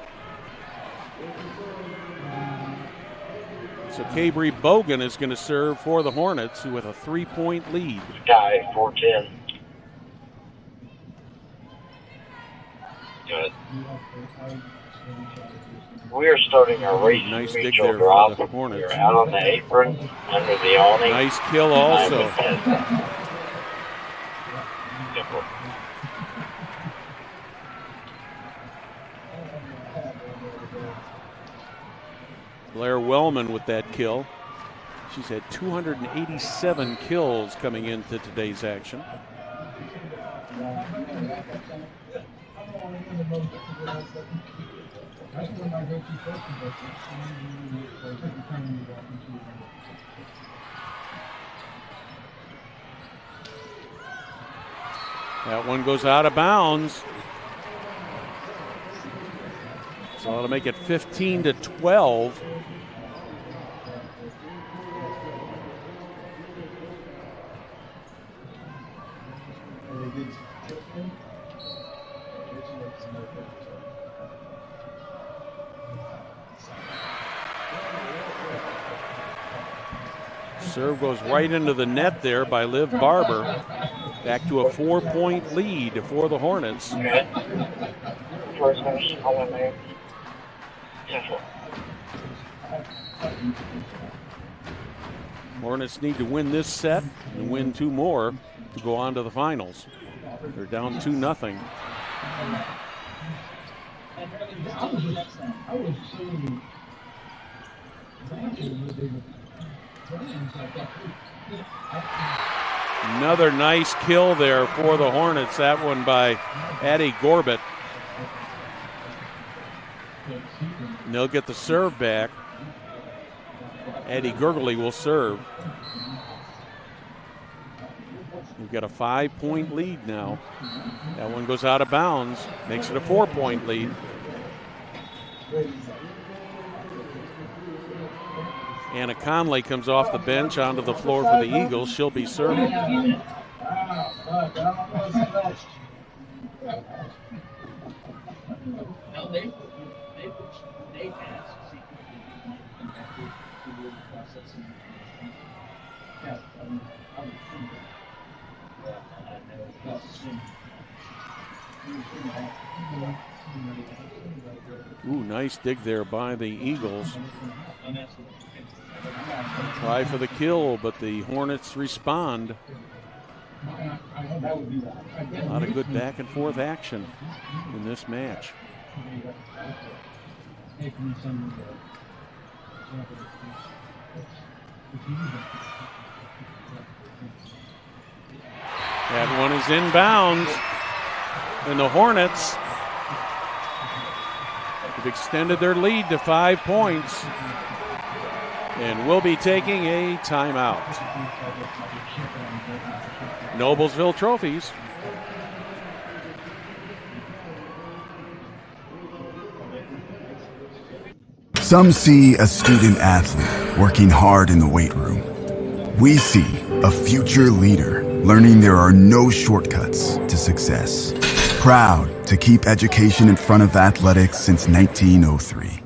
So Cabry Bogan is going to serve for the Hornets with a 3-point lead. Sky 4-10. Good. We are starting our race. Nice dig there for the Hornets. We're out on the apron, under the awning. Nice kill also. Blair Wellman with that kill. She's had 287 kills coming into today's action. That one goes out of bounds. So that'll make it 15-12. Serve goes right into the net there by Liv Barber. Back to a 4-point lead for the Hornets. Hornets need to win this set and win 2 more to go on to the finals. They're down 2-0. Another nice kill there for the Hornets. That one by Addie Gorbett. And they'll get the serve back. Eddie Gurgley will serve. We've got a 5-point lead now. That one goes out of bounds, makes it a 4-point lead. Anna Conley comes off the bench onto the floor for the Eagles. She'll be serving. Ooh, nice dig there by the Eagles. Try for the kill, but the Hornets respond. A lot of good back and forth action in this match. That one is inbounds, and the Hornets have extended their lead to 5 points and will be taking a timeout. Noblesville Trophies. Some see a student athlete working hard in the weight room. We see a future leader learning there are no shortcuts to success. Proud to keep education in front of athletics since 1903.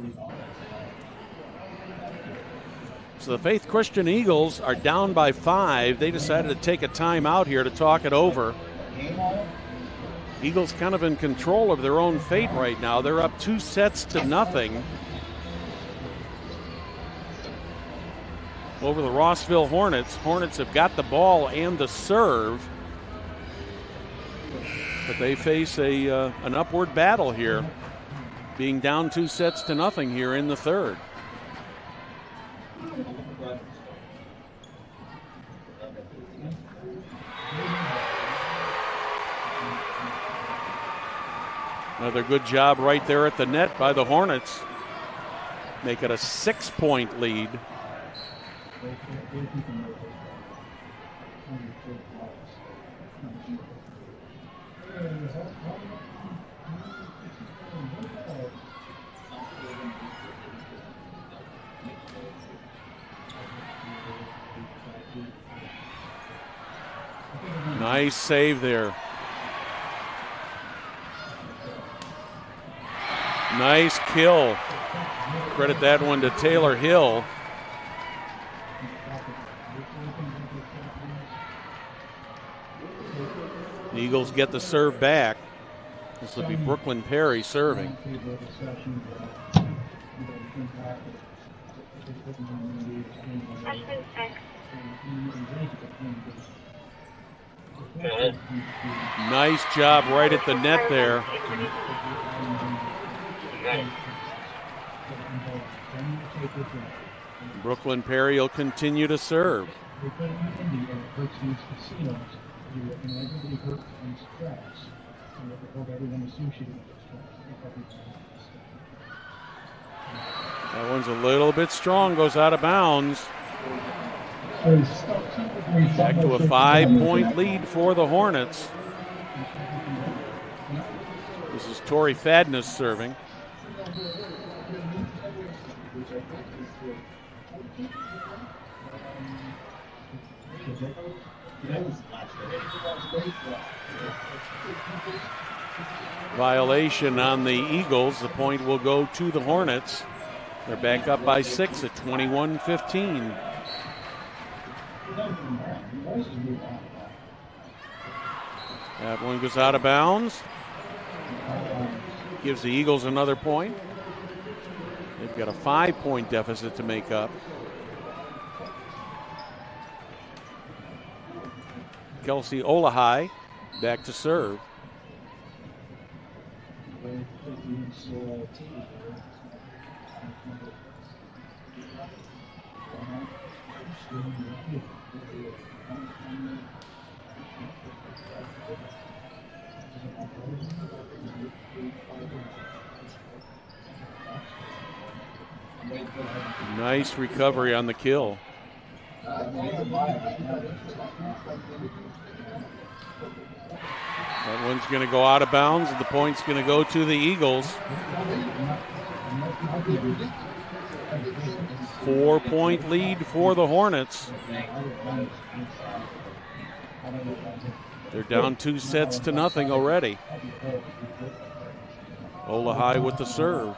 So the Faith Christian Eagles are down by 5. They decided to take a timeout here to talk it over. Eagles kind of in control of their own fate right now. They're up 2-0 over the Rossville Hornets. Hornets have got the ball and the serve, but they face an upward battle here, being down 2-0 here in the third. Another good job right there at the net by the Hornets. Make it a 6-point lead. Nice save there. Nice kill. Credit that one to Taylor Hill. The Eagles get the serve back. This will be Brooklyn Perry serving. Nice job right at the net there. Brooklyn Perry will continue to serve. That one's a little bit strong, goes out of bounds. Back to a 5-point lead for the Hornets. This is Tori Fadness serving. Violation on the Eagles. The point will go to the Hornets. They're back up by 6 at 21-15. That one goes out of bounds. Gives the Eagles another point. They've got a 5-point deficit to make up. Kelsey Olehy back to serve. Nice recovery on the kill. That one's going to go out of bounds, and the point's going to go to the Eagles. 4-point lead for the Hornets. They're down 2 sets to nothing already. Olehy with the serve.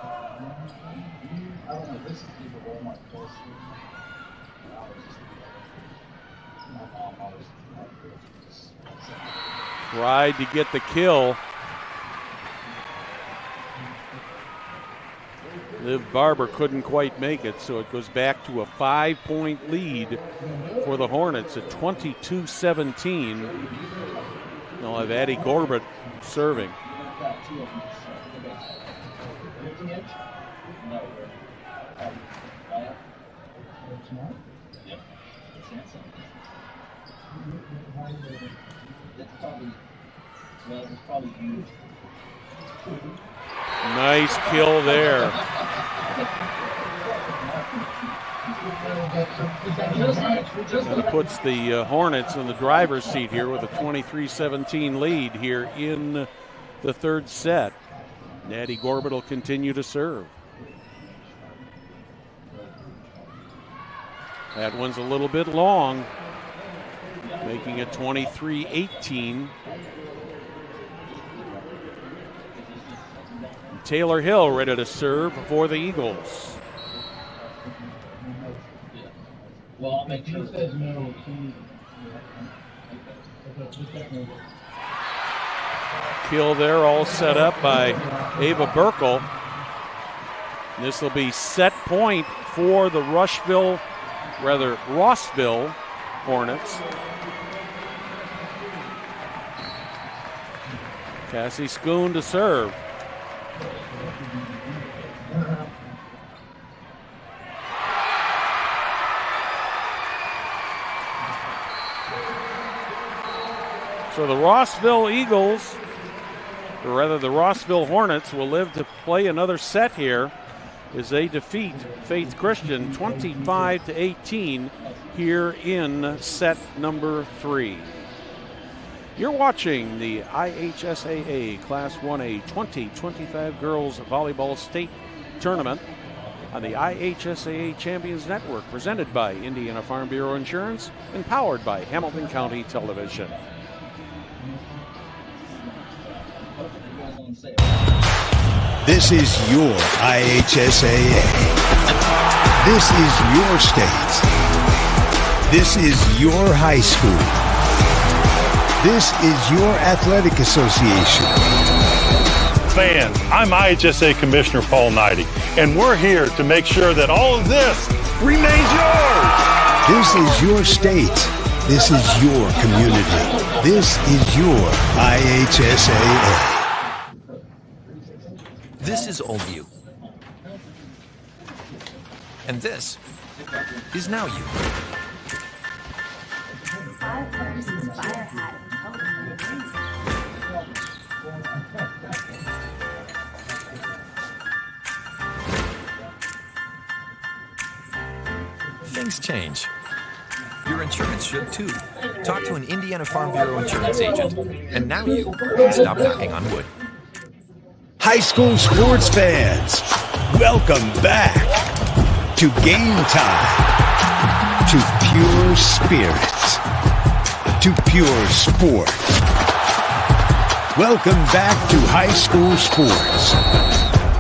Tried to get the kill. Liv Barber couldn't quite make it, so it goes back to a 5-point lead for the Hornets at 22-17. They'll have Addie Gorbett serving. Nice kill there. That puts the Hornets in the driver's seat here with a 23-17 lead here in the third set. Addie Gorbett will continue to serve. That one's a little bit long, making it 23-18. Taylor Hill ready to serve for the Eagles. Kill there, all set up by Ava Burkle. This will be set point for the Rossville Hornets. Cassie Schoon to serve. So the Rossville Eagles, or rather the Rossville Hornets, will live to play another set here as they defeat Faith Christian 25-18 here in set number 3. You're watching the IHSAA Class 1A 2025 Girls Volleyball State Tournament on the IHSAA Champions Network, presented by Indiana Farm Bureau Insurance and powered by Hamilton County Television. This is your IHSAA. This is your state. This is your high school. This is your athletic association. Fans, I'm IHSAA Commissioner Paul Knighty, and we're here to make sure that all of this remains yours. This is your state. This is your community. This is your IHSAA. This is Oldview. And this is Now You. Things change. Your insurance should too. Talk to an Indiana Farm Bureau insurance agent. And now you can stop knocking on wood. High school sports fans, welcome back to Game Time, to pure spirit, to pure sport. Welcome back to high school sports.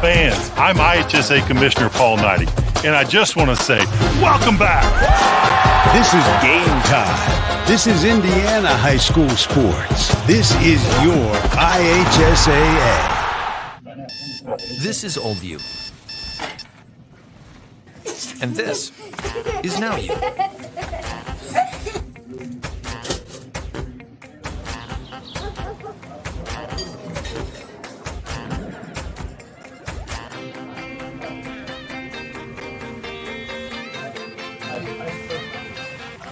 Fans, I'm IHSAA Commissioner Paul Knighty, and I just want to say, welcome back. This is Game Time. This is Indiana high school sports. This is your IHSAA. This is Oldview. And this is Now You.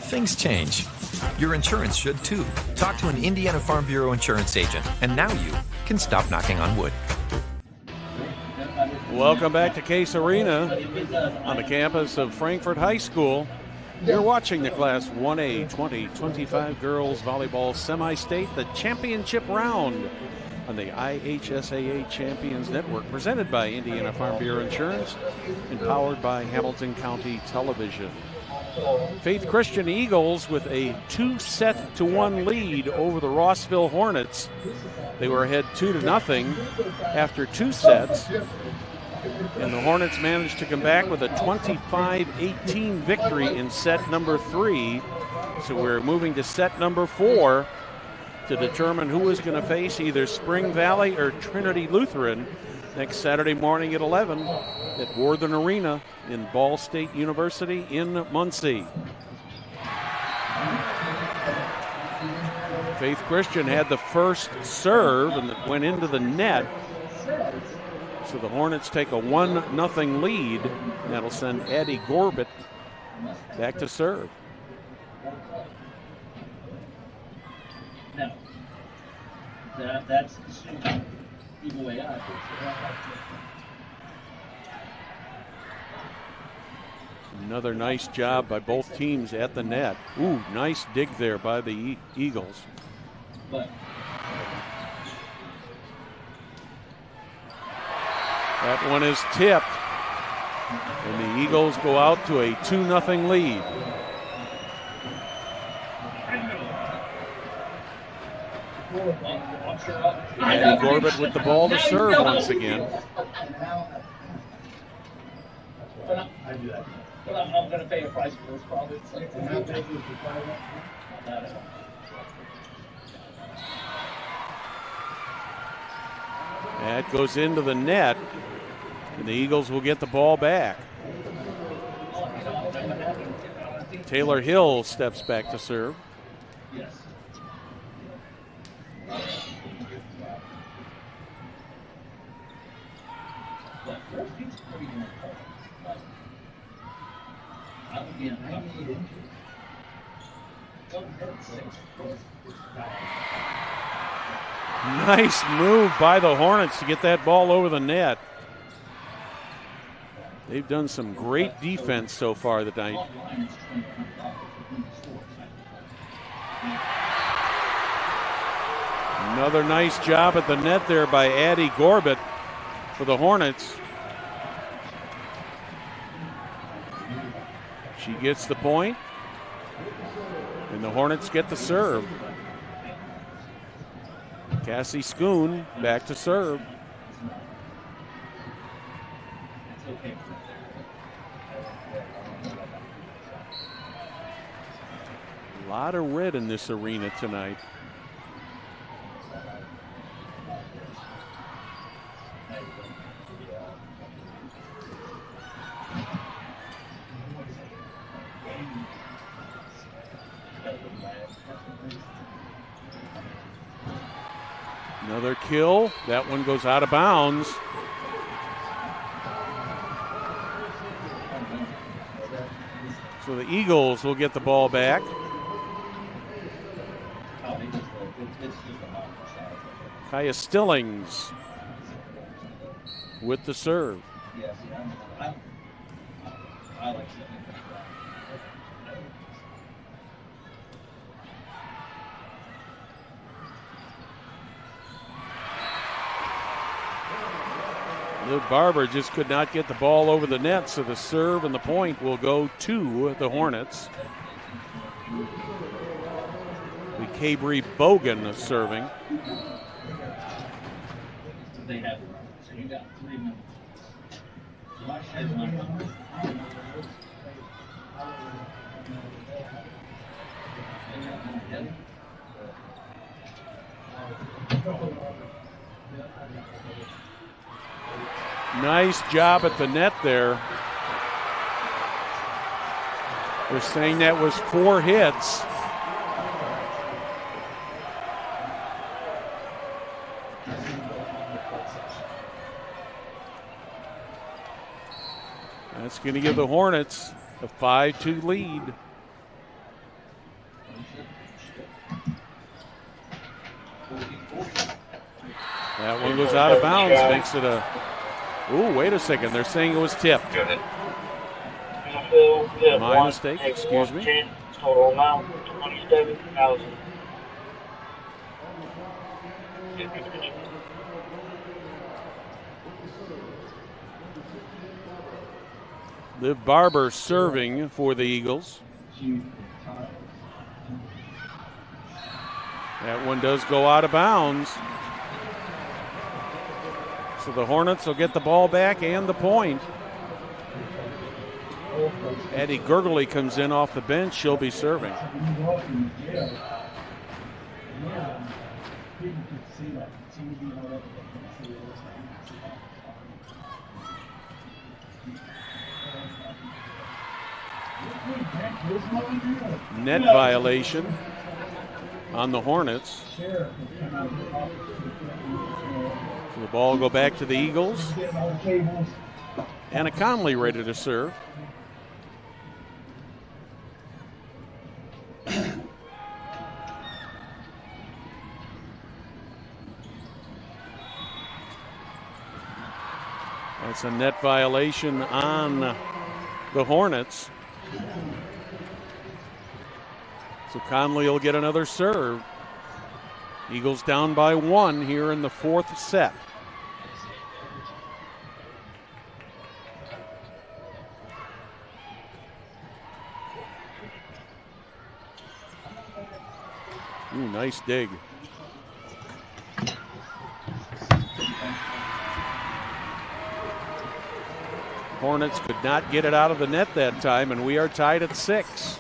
Things change. Your insurance should too. Talk to an Indiana Farm Bureau insurance agent. And now you can stop knocking on wood. Welcome back to Case Arena on the campus of Frankfort High School. You're watching the Class 1A 2025 Girls Volleyball Semi-State, the championship round on the IHSAA Champions Network, presented by Indiana Farm Bureau Insurance and powered by Hamilton County Television. Faith Christian Eagles with a 2-1 lead over the Rossville Hornets. They were ahead 2-0 after 2 sets. And the Hornets managed to come back with a 25-18 victory in set number 3. So we're moving to set number 4 to determine who is going to face either Spring Valley or Trinity Lutheran next Saturday morning at 11 at Worthen Arena in Ball State University in Muncie. Faith Christian had the first serve and it went into the net. So the Hornets take a 1-0 lead. That'll send Addie Gorbett back to serve. No. That's the way out. Another nice job by both teams at the net. Ooh, nice dig there by the Eagles. That one is tipped, and the Eagles go out to a 2-0 lead. Addie Gorbett with the ball to serve once again. I'm going to pay a price for this probably. That goes into the net, and the Eagles will get the ball back. Taylor Hill steps back to serve. Yes. Nice move by the Hornets to get that ball over the net. They've done some great defense so far tonight. Another nice job at the net there by Addie Gorbett for the Hornets. She gets the point, and the Hornets get the serve. Cassie Schoon back to serve. A lot of red in this arena tonight. Another kill. That one goes out of bounds. So the Eagles will get the ball back. Kaya Stillings with the serve. I like Liv Barber just could not get the ball over the net, so the serve and the point will go to the Hornets. Cabri Bogan serving. They have it. So you got 3 minutes. Nice job at the net there. They're saying that was 4 hits. That's going to give the Hornets a 5-2 lead. That one goes out of bounds, makes it a Ooh, wait a second. They're saying it was tipped. My mistake, excuse me. Total amount, 27,000. Liv Barber serving for the Eagles. That one does go out of bounds. So the Hornets will get the ball back and the point. Addie Gurgley comes in off the bench. She'll be serving. Net violation on the Hornets. So the ball will go back to the Eagles. Anna Conley ready to serve. That's a net violation on the Hornets. So Conley will get another serve. Eagles down by 1 here in the 4th set. Ooh, nice dig. Hornets could not get it out of the net that time, and we are tied at 6.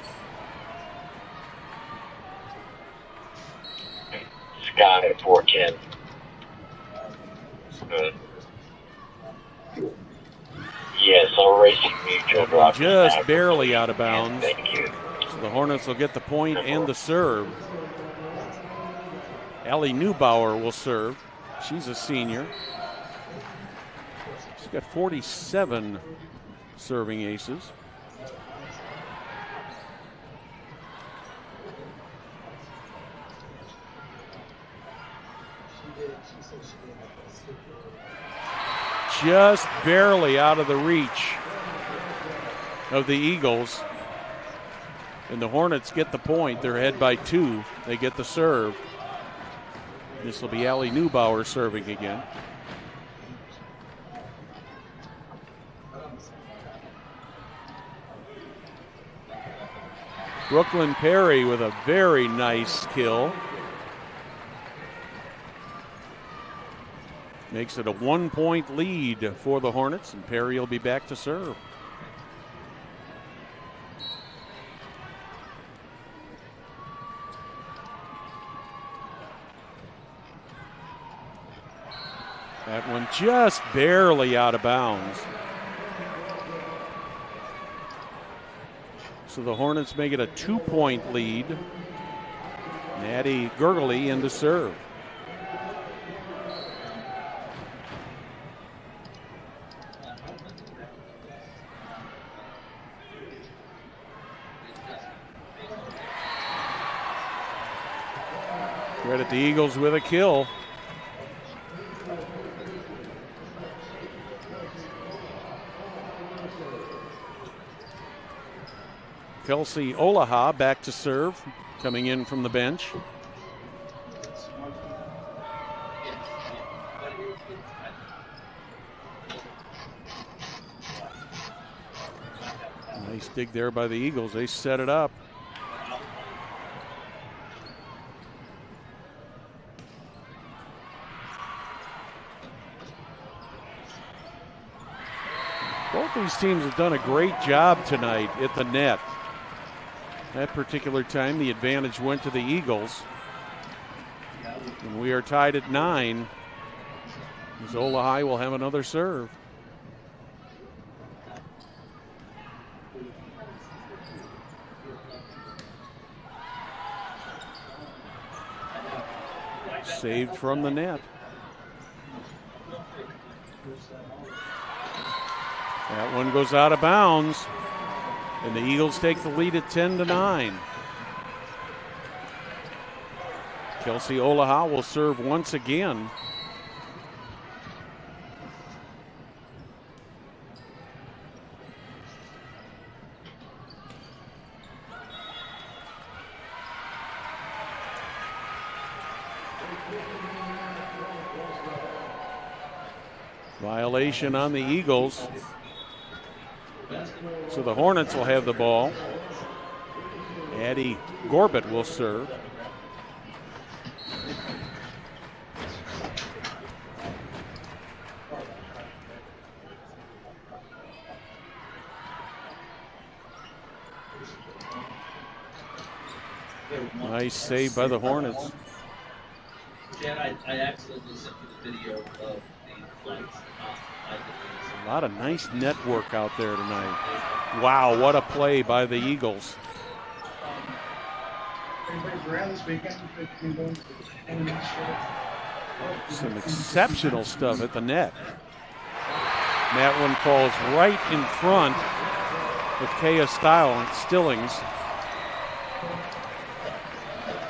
Scott at 410. Good. Yes, I'll racing mutual drop. Just barely out of bounds. Thank you. So the Hornets will get the point and the serve. Allie Neubauer will serve. She's a senior. She's got 47 serving aces. Just barely out of the reach of the Eagles. And the Hornets get the point. They're ahead by 2. They get the serve. This will be Allie Neubauer serving again. Brooklyn Perry with a very nice kill. Makes it a 1-point lead for the Hornets, and Perry will be back to serve. That one just barely out of bounds. So the Hornets make it a 2-point lead. Addie Gurgley in to serve. Credit the Eagles with a kill. Kelsey Olehy back to serve, coming in from the bench. Nice dig there by the Eagles. They set it up. Both these teams have done a great job tonight at the net. That particular time, the advantage went to the Eagles. And we are tied at 9. Olehy will have another serve. Saved from the net. That one goes out of bounds. And the Eagles take the lead at 10-9. Kelsey Olehy will serve once again. Violation on the Eagles. So the Hornets will have the ball. Addie Gorbett will serve. Nice save by the Hornets. Chad, I accidentally sent you the video of the flights. A lot of nice network out there tonight. Wow, what a play by the Eagles. Some exceptional stuff at the net. And that one falls right in front of Kaya Stillings.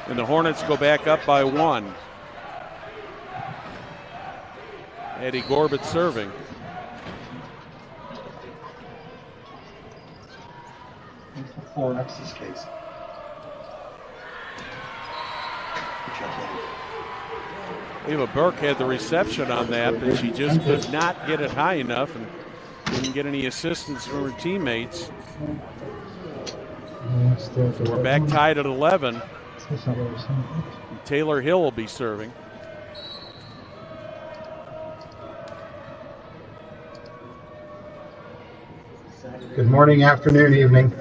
And the Hornets go back up by 1. Eddie Gorbett serving. For X's case. Ava Burke had the reception on that, but she just could not get it high enough and didn't get any assistance from her teammates. So we're back tied at 11. Taylor Hill will be serving. Good morning, afternoon, evening.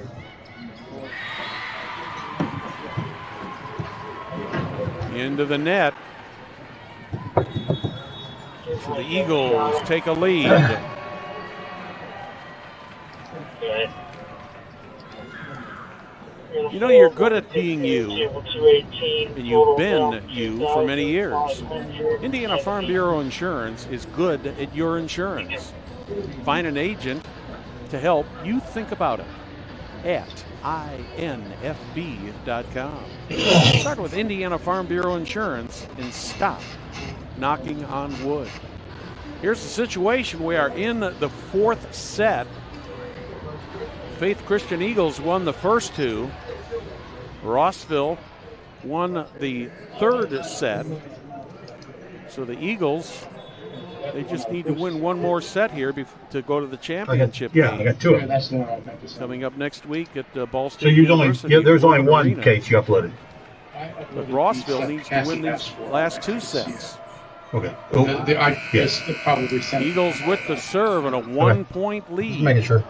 Into the net. So the Eagles take a lead. You know, you're good at being you, and you've been you for many years. Indiana Farm Bureau Insurance is good at your insurance. Find an agent to help you think about it at infb.com. Start with Indiana Farm Bureau Insurance and stop knocking on wood. Here's the situation. We are in the 4th set. Faith Christian Eagles won the first 2. Rossville won the 3rd set. So the Eagals, they just need to win one more set here to go to the championship game. I got 2 of them. Coming up next week at Ball State So you University. there's only one Arena. case you uploaded. But Rossville needs to win these last 2 sets. Okay. Yes. Probably Eagles with the serve and a 1-point lead. Just making sure.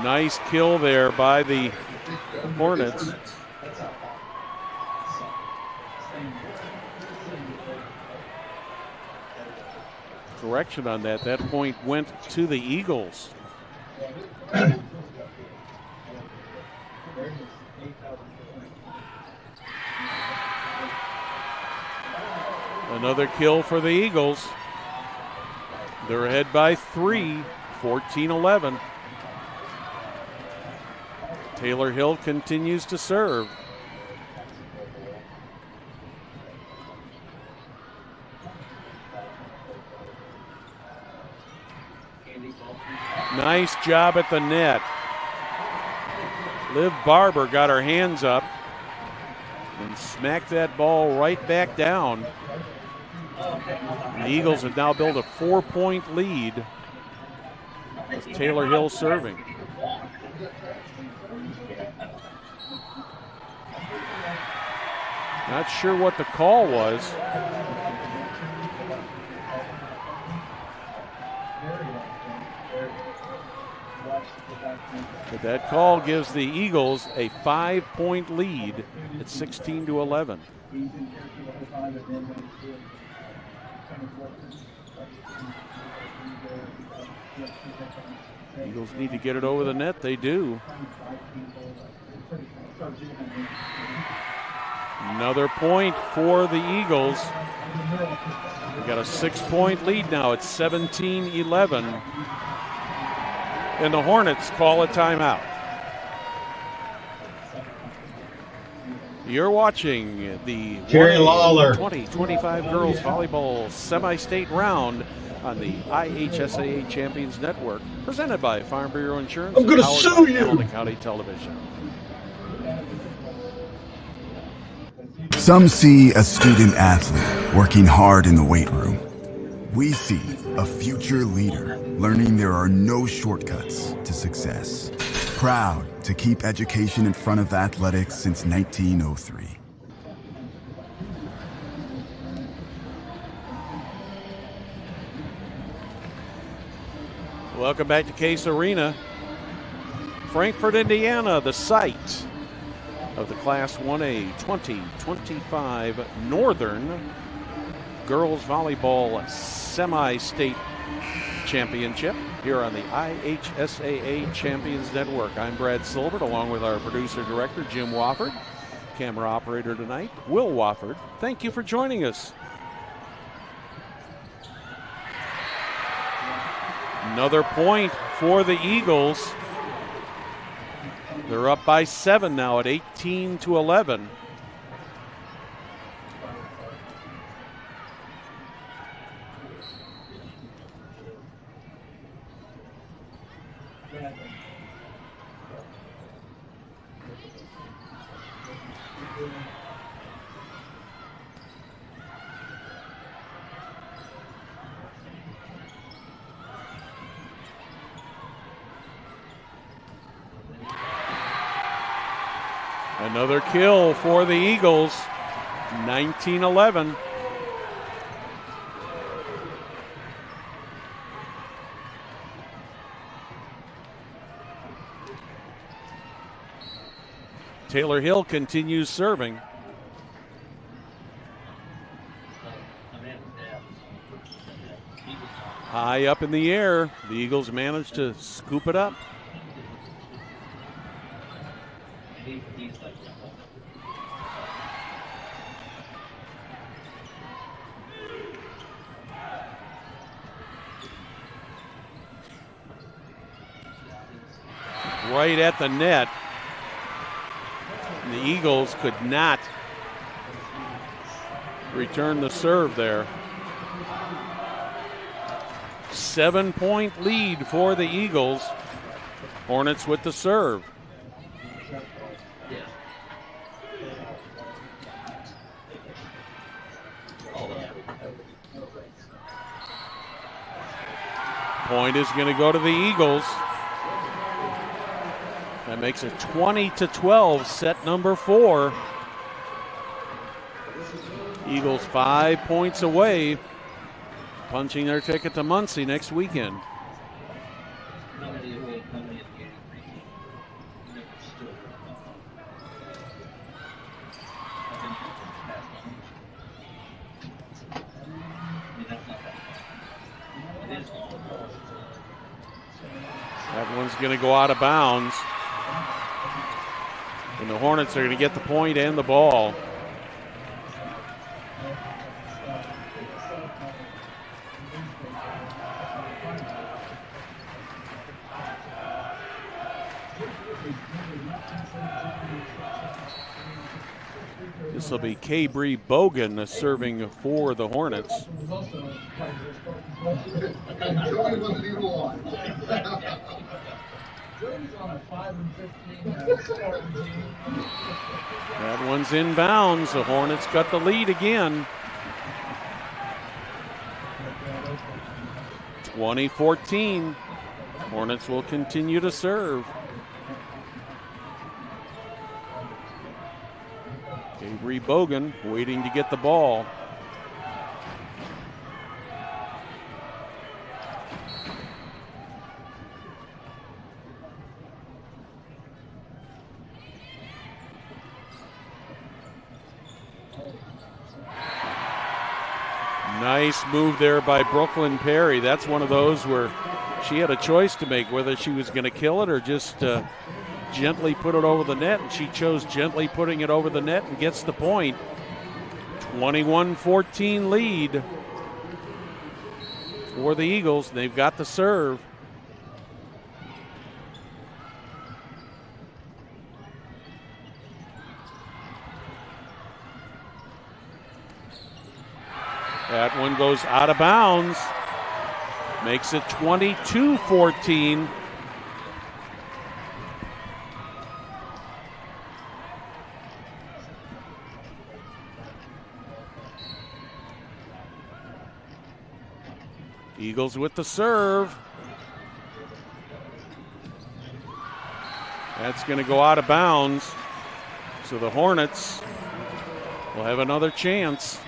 Nice kill there by the Hornets. Correction on that. That point went to the Eagles. Another kill for the Eagles. They're ahead by 3, 14-11. Taylor Hill continues to serve. Nice job at the net. Liv Barber got her hands up and smacked that ball right back down. The Eagles have now built a 4-point lead with Taylor Hill serving. Not sure what the call was. But that call gives the Eagles a 5-point lead at 16-11. Eagles need to get it over the net. They do. Another point for the Eagles. They got a 6-point lead now. It's 17-11. And the Hornets call a timeout. You're watching the Jerry Lawler 2025 girls volleyball semi-state round on the IHSAA Champions Network, presented by Farm Bureau Insurance. I'm gonna and powered sue by you! Hamilton County Television. Some see a student athlete working hard in the weight room. We see a future leader learning there are no shortcuts to success. Proud to keep education in front of athletics since 1903. Welcome back to Case Arena. Frankfort, Indiana, the site of the Class 1A 2025 Northern Girls Volleyball Semi-State Championship here on the IHSAA Champions Network. I'm Brad Silbert, along with our producer-director, Jim Wofford. Camera operator tonight, Will Wofford. Thank you for joining us. Another point for the Eagles. They're up by 7 now at 18-11. Another kill for the Eagles, 19-11. Taylor Hill continues serving. High up in the air, the Eagles managed to scoop it up. Right at the net. The Eagles could not return the serve there. 7-point lead for the Eagles. Hornets with the serve. Point is going to go to the Eagles. That makes it 20-12, set number 4. Eagles 5 points away, punching their ticket to Muncie next weekend. That one's going to go out of bounds. And the Hornets are going to get the point and the ball. This will be Cabri Bogan serving for the Hornets. That one's inbounds. The Hornets got the lead again. 20-14. Hornets will continue to serve. Avery Bogan waiting to get the ball. Nice move there by Brooklyn Perry. That's one of those where she had a choice to make, whether she was going to kill it or just gently put it over the net, and she chose gently putting it over the net and gets the point. 21-14 lead for the Eagles. They've got the serve. That one goes out of bounds. makes it 22-14. Eagles with the serve. That's going to go out of bounds. So the Hornets will have another chance.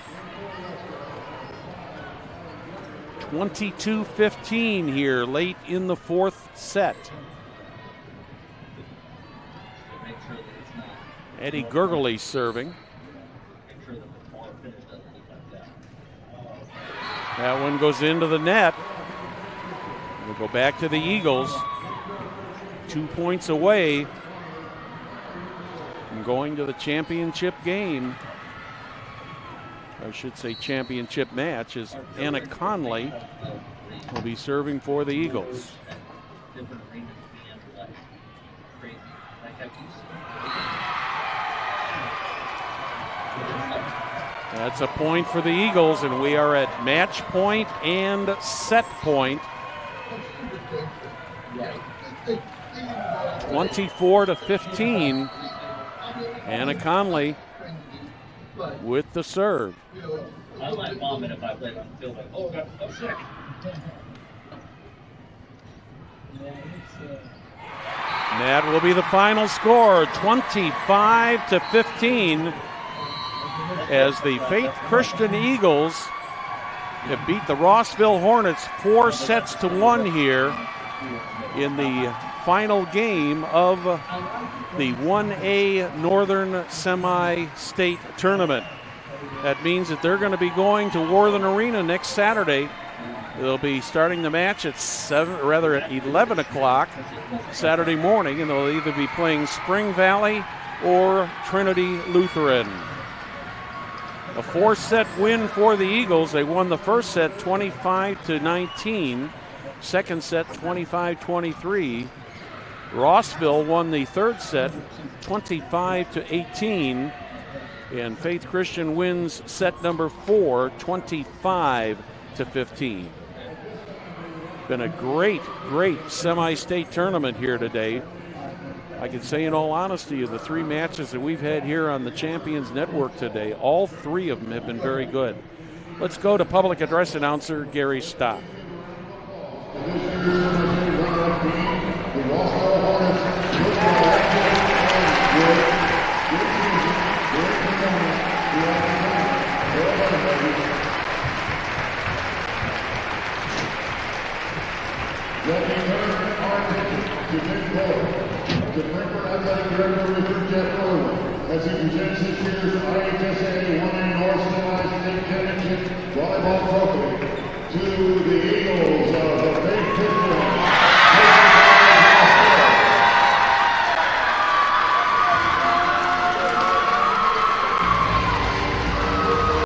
22-15 here late in the fourth set. Eddie Gurgley serving. That one goes into the net. We'll go back to the Eagles. 2 points away from going to the championship game. I should say championship match, as Anna Conley will be serving for the Eagles. That's a point for the Eagles, and we are at match point and set point. 24-15. Anna Conley with the serve. I might vomit if I played on the field. Like, oh, I'm sick. And that will be the final score, 25-15, as the Faith Christian Eagles have beat the Rossville Hornets 4-1 here in the final game of the 1A Northern Semi-State Tournament. That means that they're going to be going to Worthen Arena next Saturday. They'll be starting the match at 11 o'clock Saturday morning, and they'll either be playing Spring Valley or Trinity Lutheran. A 4-set win for the Eagles. They won the first set 25-19, second set 25-23. Rossville won the third set 25-18, and Faith Christian wins set number 4 25-15. Been a great semi-state tournament here today. I can say in all honesty, of the three matches that we've had here on the Champions Network today, all three of them have been very good. Let's go to public address announcer Gary Stock. As he presents this year's IHSAA 1A North Semi-State Championship Volleyball Trophy to